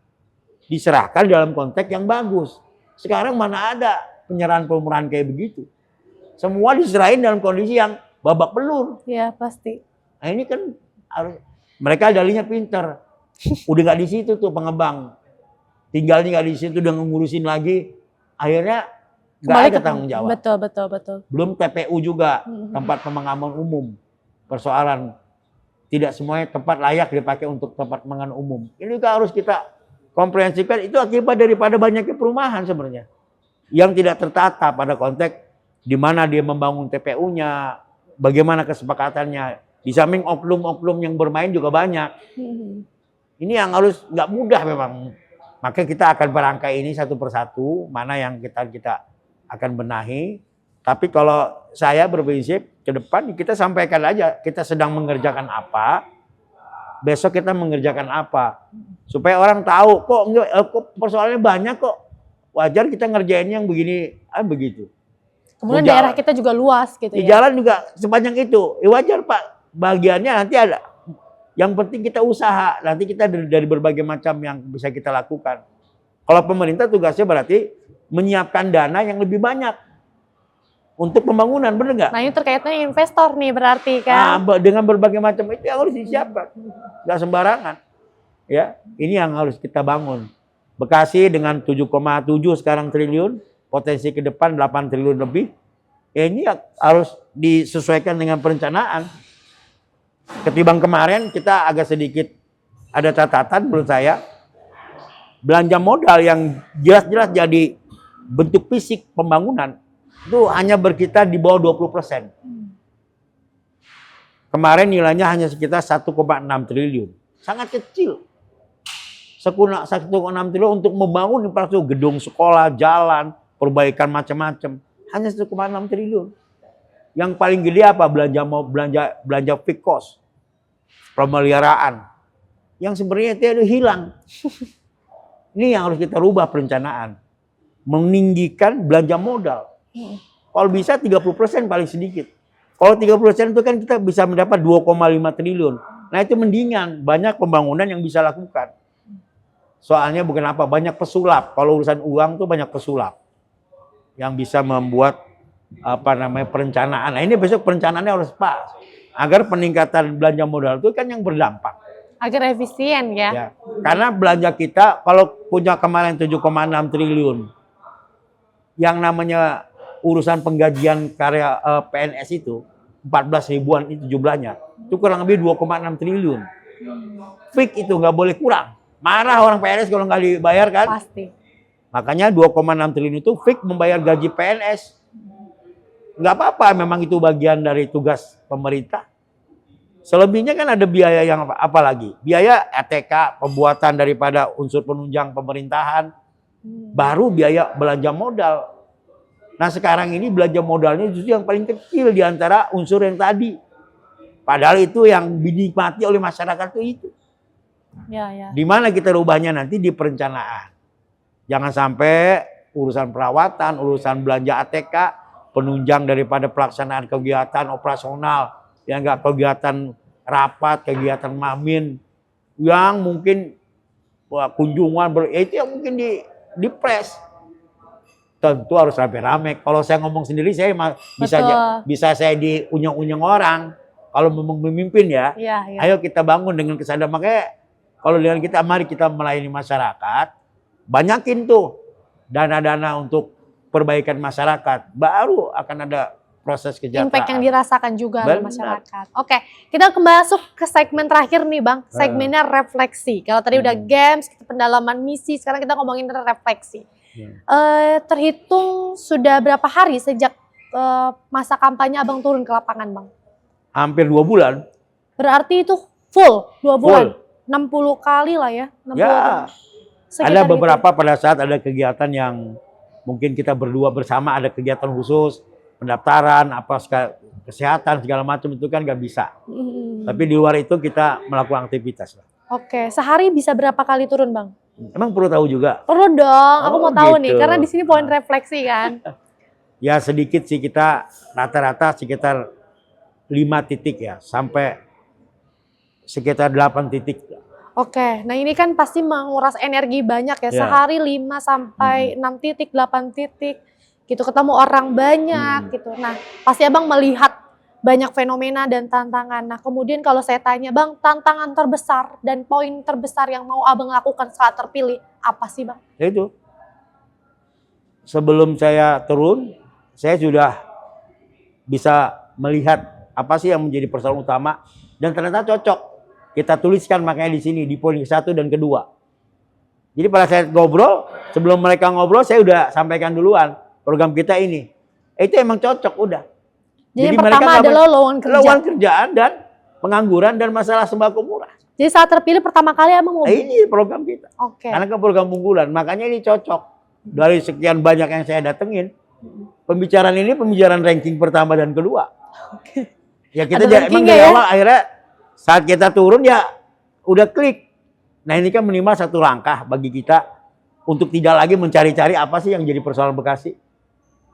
diserahkan dalam konteks yang bagus. Sekarang mana ada penyerahan perumahan kayak begitu? Semua diserahin dalam kondisi yang babak belur. Ya pasti. Nah ini kan harus, mereka dalihnya pinter. Udah nggak di situ tuh pengembang. tinggalnya nggak di situ udah ngurusin lagi, akhirnya nggak Kembali ada ke tanggung jawab. betul. Belum TPU juga, tempat pemakaman umum. Persoalan tidak semuanya tempat layak dipakai untuk tempat pemakaman umum. Ini juga harus kita komprehensifkan, itu akibat daripada banyaknya perumahan sebenarnya. Yang tidak tertata pada konteks di mana dia membangun TPU-nya, bagaimana kesepakatannya. Di samping oknum-oknum yang bermain juga banyak. Ini yang harus nggak mudah memang. Maka kita akan berangkai ini satu persatu, mana yang kita akan benahi. Tapi kalau saya berprinsip ke depan kita sampaikan aja kita sedang mengerjakan apa, besok kita mengerjakan apa, supaya orang tahu kok persoalannya banyak kok, wajar kita ngerjain yang begini, begitu. Kemudian daerah kita juga luas gitu di ya. jalan juga sepanjang itu, wajar Pak, bagiannya nanti ada. Yang penting kita usaha, nanti kita dari berbagai macam yang bisa kita lakukan. Kalau pemerintah tugasnya berarti menyiapkan dana yang lebih banyak untuk pembangunan, benar nggak? Nah ini terkaitnya investor nih berarti kan. Nah, dengan berbagai macam itu yang harus disiapkan, nggak sembarangan. Ya, ini yang harus kita bangun. Bekasi dengan 7,7 sekarang triliun, potensi ke depan 8 triliun lebih. Ya, ini harus disesuaikan dengan perencanaan. Ketimbang kemarin kita agak sedikit ada catatan menurut saya. Belanja modal yang jelas-jelas jadi bentuk fisik pembangunan itu hanya berkisar di bawah 20%. Kemarin nilainya hanya sekitar 1,6 triliun. Sangat kecil. 1,6 triliun untuk membangun infrastruktur, gedung sekolah, jalan, perbaikan macam-macam. Hanya 1,6 triliun. Yang paling gede apa? Belanja fixed cost. Pemeliharaan. Yang sebenarnya itu hilang. Ini yang harus kita rubah perencanaan. Meninggikan belanja modal. Kalau bisa 30% paling sedikit. Kalau 30% itu kan kita bisa mendapat 2,5 triliun. Nah itu mendingan, banyak pembangunan yang bisa lakukan. Soalnya bukan apa, banyak pesulap. Kalau urusan uang tuh banyak pesulap. Yang bisa membuat perencanaan. Nah ini besok perencanaannya harus pas. Agar peningkatan belanja modal itu kan yang berdampak. Agar efisien ya. Karena belanja kita kalau punya kemarin 7,6 triliun. Yang namanya urusan penggajian karya PNS itu 14 ribuan itu jumlahnya. Itu kurang lebih 2,6 triliun. Fix itu nggak boleh kurang. Marah orang PNS kalau nggak dibayar kan? Pasti. Makanya 2,6 triliun itu fix membayar gaji PNS. Nggak apa-apa, memang itu bagian dari tugas pemerintah. Selebihnya kan ada biaya yang apa lagi? Biaya ATK, pembuatan daripada unsur penunjang pemerintahan. Baru biaya belanja modal. Nah sekarang ini belanja modalnya justru yang paling kecil di antara unsur yang tadi. Padahal itu yang dinikmati oleh masyarakat itu. Ya. Di mana kita rubahnya nanti di perencanaan. Jangan sampai urusan perawatan, urusan belanja ATK, penunjang daripada pelaksanaan kegiatan operasional, yang enggak kegiatan rapat, kegiatan mamin, yang mungkin kunjungan, itu yang mungkin di-press. Tentu harus rame-rame. Kalau saya ngomong sendiri, saya bisa saya diunyeng-unyeng orang. Kalau memang memimpin ya. Ayo kita bangun dengan kesadaran. Makanya kalau dengan kita, mari kita melayani masyarakat, banyakin tuh dana-dana untuk perbaikan masyarakat. Baru akan ada proses kesejahteraan. Impact yang dirasakan juga oleh masyarakat. Oke, kita masuk ke segmen terakhir nih Bang. Segmennya refleksi. Kalau tadi udah games, pendalaman misi, sekarang kita ngomongin refleksi. Terhitung sudah berapa hari sejak masa kampanye Abang turun ke lapangan Bang? Hampir 2 bulan. Berarti itu full 2 bulan? Full. 60 kali lah ya? 60 ya. Ada beberapa pada saat ada kegiatan yang mungkin kita berdua bersama, ada kegiatan khusus, pendaftaran, kesehatan, segala macam itu kan nggak bisa. Tapi di luar itu kita melakukan aktivitas. Oke, sehari bisa berapa kali turun Bang? Emang perlu tahu juga? Perlu dong, aku mau tahu nih, karena di sini poin refleksi kan. Ya sedikit sih, kita rata-rata sekitar 5 titik ya, sampai sekitar 8 titik. Oke, nah ini kan pasti menguras energi banyak ya, sehari 5 sampai 6 titik, 8 titik, gitu, ketemu orang banyak gitu. Nah pasti Abang melihat banyak fenomena dan tantangan. Nah, kemudian kalau saya tanya, Bang, tantangan terbesar dan poin terbesar yang mau Abang lakukan saat terpilih, apa sih, Bang? Ya itu. Sebelum saya turun, saya sudah bisa melihat apa sih yang menjadi persoalan utama dan ternyata cocok. Kita tuliskan makanya di sini di poin ke-1 dan kedua. Jadi pada saat ngobrol, sebelum mereka ngobrol saya udah sampaikan duluan program kita ini. Itu emang cocok udah. Jadi yang pertama adalah lowongan kerja. Lowongan kerjaan dan pengangguran dan masalah sembako murah. Jadi saat terpilih pertama kali Abang mau ini program kita. Oke. Karena ke program unggulan, makanya ini cocok. Dari sekian banyak yang saya datengin, pembicaraan ini pembicaraan ranking pertama dan kedua. Oke. Ya kita rankingnya emang dari awal akhirnya saat kita turun ya udah klik. Nah ini kan minimal satu langkah bagi kita untuk tidak lagi mencari-cari apa sih yang jadi persoalan Bekasi.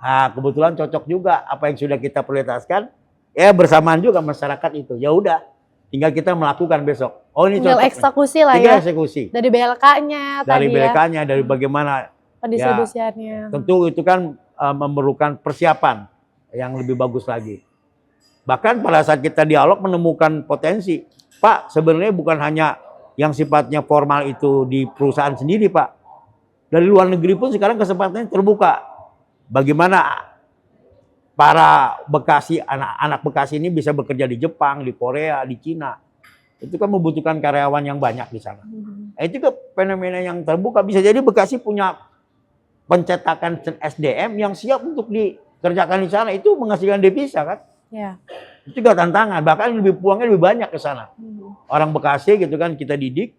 Nah, kebetulan cocok juga apa yang sudah kita prioritaskan. Ya bersamaan juga masyarakat itu. Ya udah, tinggal kita melakukan besok. Oh ini tinggal cocok. eksekusi lah tinggal ya. eksekusi. Dari BLK-nya Dari tadi BLK-nya, dari bagaimana pendistribusiannya. tentu itu kan memerlukan persiapan yang lebih bagus lagi. Bahkan pada saat kita dialog menemukan potensi. Pak, sebenarnya bukan hanya yang sifatnya formal itu di perusahaan sendiri, Pak. Dari luar negeri pun sekarang kesempatannya terbuka. Bagaimana para Bekasi, anak-anak Bekasi ini bisa bekerja di Jepang, di Korea, di Cina. Itu kan membutuhkan karyawan yang banyak di sana. Itu juga fenomena yang terbuka. Bisa jadi Bekasi punya pencetakan SDM yang siap untuk dikerjakan di sana. Itu menghasilkan devisa kan. Ya. Itu juga tantangan. Bahkan puangnya lebih banyak ke sana. Orang Bekasi gitu kan kita didik.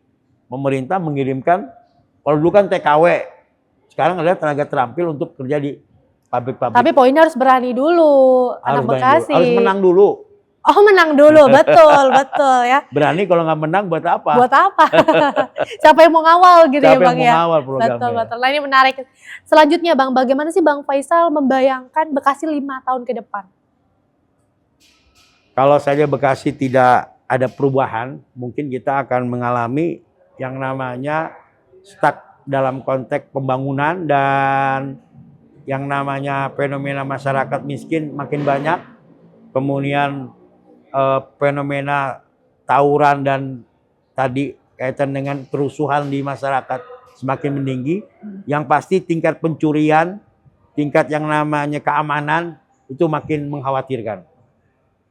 Pemerintah mengirimkan. Kalau dulu kan TKW. Sekarang ada tenaga terampil untuk kerja di pabrik-pabrik. Tapi poinnya harus berani dulu, anak Bekasi. Harus menang dulu. Oh menang dulu, betul, betul ya. Berani kalau nggak menang buat apa? Buat apa? Siapa yang mau ngawal gitu ya Bang ya? Siapa yang mau ngawal programnya? Betul, betul. Nah ini menarik. Selanjutnya Bang, bagaimana sih Bang Faisal membayangkan Bekasi 5 tahun ke depan? Kalau saja Bekasi tidak ada perubahan, mungkin kita akan mengalami yang namanya stuck dalam konteks pembangunan dan yang namanya fenomena masyarakat miskin makin banyak, kemudian fenomena tawuran dan tadi kaitan dengan kerusuhan di masyarakat semakin meninggi. Yang pasti tingkat pencurian, tingkat yang namanya keamanan itu makin mengkhawatirkan.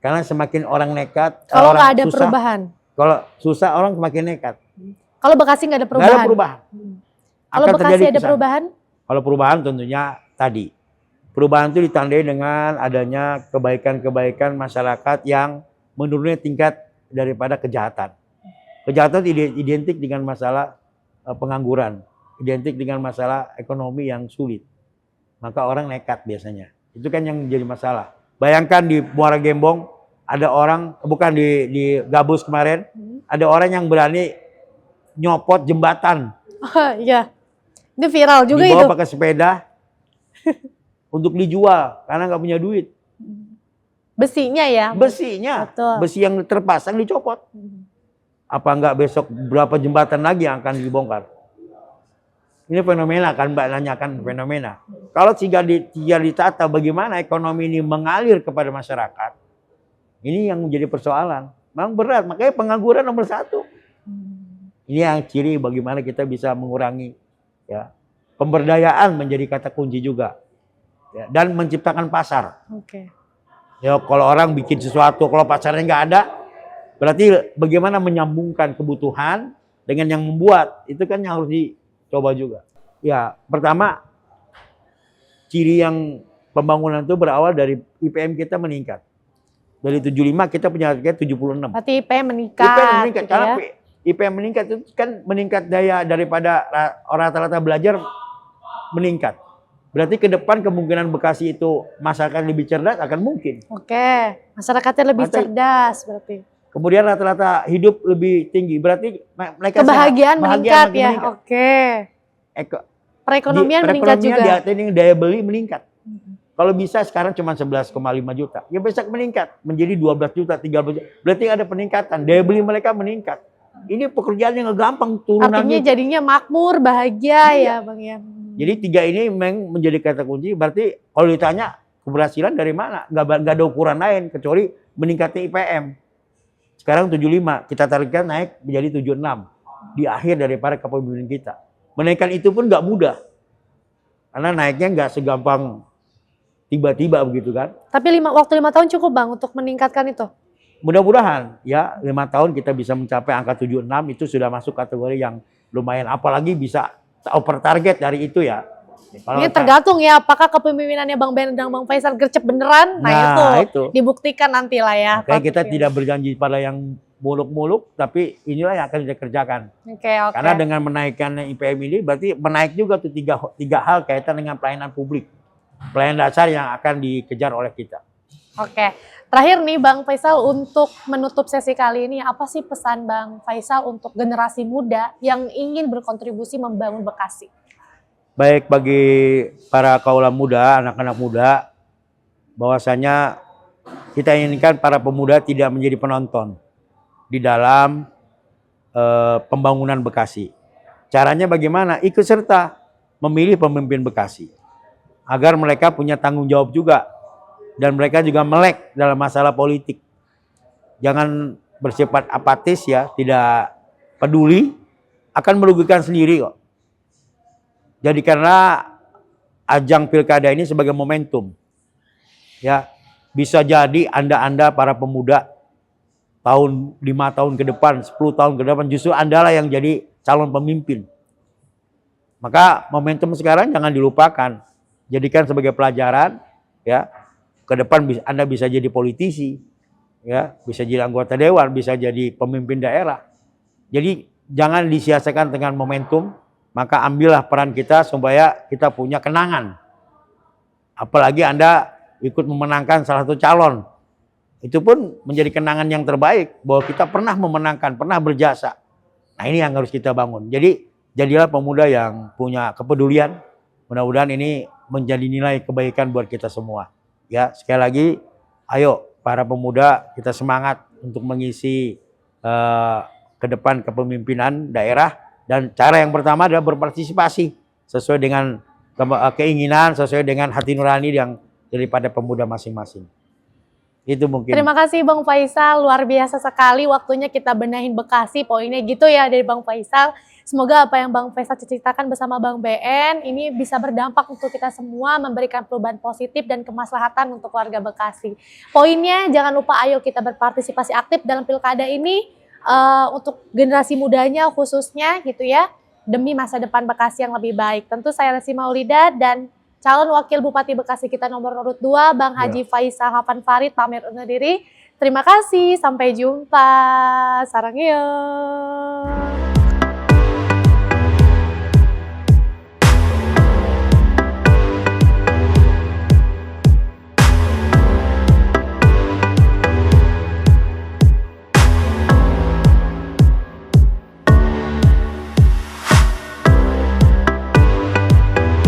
Karena semakin orang nekat, Kalau nggak orang ada susah, perubahan. kalau susah orang semakin nekat. Kalau Bekasi nggak ada Nggak perubahan. ada perubahan. Kalau Akan Bekasi terjadi ada kesana. perubahan? Kalau perubahan tentunya tadi. Perubahan itu ditandai dengan adanya kebaikan-kebaikan masyarakat yang menurunnya tingkat daripada kejahatan. Kejahatan identik dengan masalah pengangguran, identik dengan masalah ekonomi yang sulit. Maka orang nekat biasanya. Itu kan yang jadi masalah. Bayangkan di Muara Gembong ada orang, bukan di Gabus kemarin, ada orang yang berani nyopot jembatan. Iya. Ini viral juga dibawa itu. pakai sepeda untuk dijual karena nggak punya duit. Besinya ya. Besinya, Betul. besi yang terpasang dicopot. Apa nggak besok berapa jembatan lagi yang akan dibongkar? Ini fenomena kan Mbak nanyakan fenomena. Kalau tidak ditata bagaimana ekonomi ini mengalir kepada masyarakat, ini yang menjadi persoalan. Memang berat, makanya pengangguran nomor 1. Ini yang ciri bagaimana kita bisa mengurangi ya. Pemberdayaan menjadi kata kunci juga. Ya, dan menciptakan pasar. Oke. Ya, kalau orang bikin sesuatu, kalau pasarnya nggak ada, berarti bagaimana menyambungkan kebutuhan dengan yang membuat. Itu kan yang harus dicoba juga. Ya, pertama, ciri yang pembangunan itu berawal dari IPM kita meningkat. Dari 75 kita punya harga 76. Berarti IPM meningkat. IPM meningkat, gitu karena ya. IPM meningkat itu kan meningkat daya daripada rata-rata belajar meningkat. Berarti ke depan kemungkinan Bekasi itu masyarakat lebih cerdas akan mungkin. Oke, masyarakatnya lebih cerdas berarti. Kemudian rata-rata hidup lebih tinggi. Berarti mereka Kebahagiaan sehat, meningkat makin ya. meningkat. Oke. Perekonomian meningkat juga. daya beli meningkat. Kalau bisa sekarang cuma 11,5 juta. Ya besok meningkat menjadi 12 juta, 13 juta. Berarti ada peningkatan. Daya beli mereka meningkat. Ini pekerjaan yang gampang turunannya. Artinya jadinya makmur, bahagia ya Bang ya. Jadi 3 ini memang menjadi kata kunci. Berarti kalau ditanya keberhasilan dari mana? Nggak ada ukuran lain kecuali meningkatnya IPM. Sekarang 75, kita targetkan naik menjadi 76 di akhir daripada kepemimpinan kita. Menaikkan itu pun nggak mudah, karena naiknya nggak segampang tiba-tiba begitu kan. Tapi waktu 5 tahun cukup Bang untuk meningkatkan itu? Mudah-mudahan ya 5 tahun kita bisa mencapai angka 76, itu sudah masuk kategori yang lumayan. Apalagi bisa over target dari itu ya. Kalau ini tergantung ya apakah kepemimpinannya Bang Ben dan Bang Faisal gercep beneran. Nah, itu dibuktikan nanti lah ya. Kayak kita tidak berjanji pada yang muluk-muluk, tapi inilah yang akan kita kerjakan. Oke. Karena dengan menaikkan IPM ini berarti menaik juga tuh tiga hal kaitan dengan pelayanan publik. Pelayanan dasar yang akan dikejar oleh kita. Oke. Terakhir nih Bang Faisal, untuk menutup sesi kali ini, apa sih pesan Bang Faisal untuk generasi muda yang ingin berkontribusi membangun Bekasi? Baik, bagi para kaula muda, anak-anak muda, bahwasanya kita inginkan para pemuda tidak menjadi penonton di dalam pembangunan Bekasi. Caranya bagaimana? Ikut serta memilih pemimpin Bekasi agar mereka punya tanggung jawab juga dan mereka juga melek dalam masalah politik. Jangan bersifat apatis ya, tidak peduli, akan merugikan sendiri kok. Jadikanlah ajang pilkada ini sebagai momentum. Ya, bisa jadi Anda para pemuda 5 tahun ke depan, 10 tahun ke depan justru Anda lah yang jadi calon pemimpin. Maka momentum sekarang jangan dilupakan. Jadikan sebagai pelajaran ya. Ke depan Anda bisa jadi politisi, ya, bisa jadi anggota dewan, bisa jadi pemimpin daerah. Jadi jangan disia-siakan dengan momentum, maka ambillah peran kita supaya kita punya kenangan. Apalagi Anda ikut memenangkan salah satu calon. Itu pun menjadi kenangan yang terbaik bahwa kita pernah memenangkan, pernah berjasa. Nah, ini yang harus kita bangun. Jadi jadilah pemuda yang punya kepedulian. Mudah-mudahan ini menjadi nilai kebaikan buat kita semua. Ya, sekali lagi, ayo para pemuda kita semangat untuk mengisi ke depan kepemimpinan daerah. Dan cara yang pertama adalah berpartisipasi sesuai dengan keinginan, sesuai dengan hati nurani yang daripada pemuda masing-masing. Itu mungkin. Terima kasih Bang Faisal, luar biasa sekali waktunya kita benahin Bekasi, poinnya gitu ya dari Bang Faisal. Semoga apa yang Bang Faisal ceritakan bersama Bang BN ini bisa berdampak untuk kita semua, memberikan perubahan positif dan kemaslahatan untuk warga Bekasi. Poinnya jangan lupa ayo kita berpartisipasi aktif dalam pilkada ini untuk generasi mudanya khususnya gitu ya, demi masa depan Bekasi yang lebih baik. Tentu saya Resi Maulida dan calon Wakil Bupati Bekasi kita nomor urut 2, Bang Haji Faisal Hafan Farid pamit undur diri. Terima kasih, sampai jumpa. Sarang yo.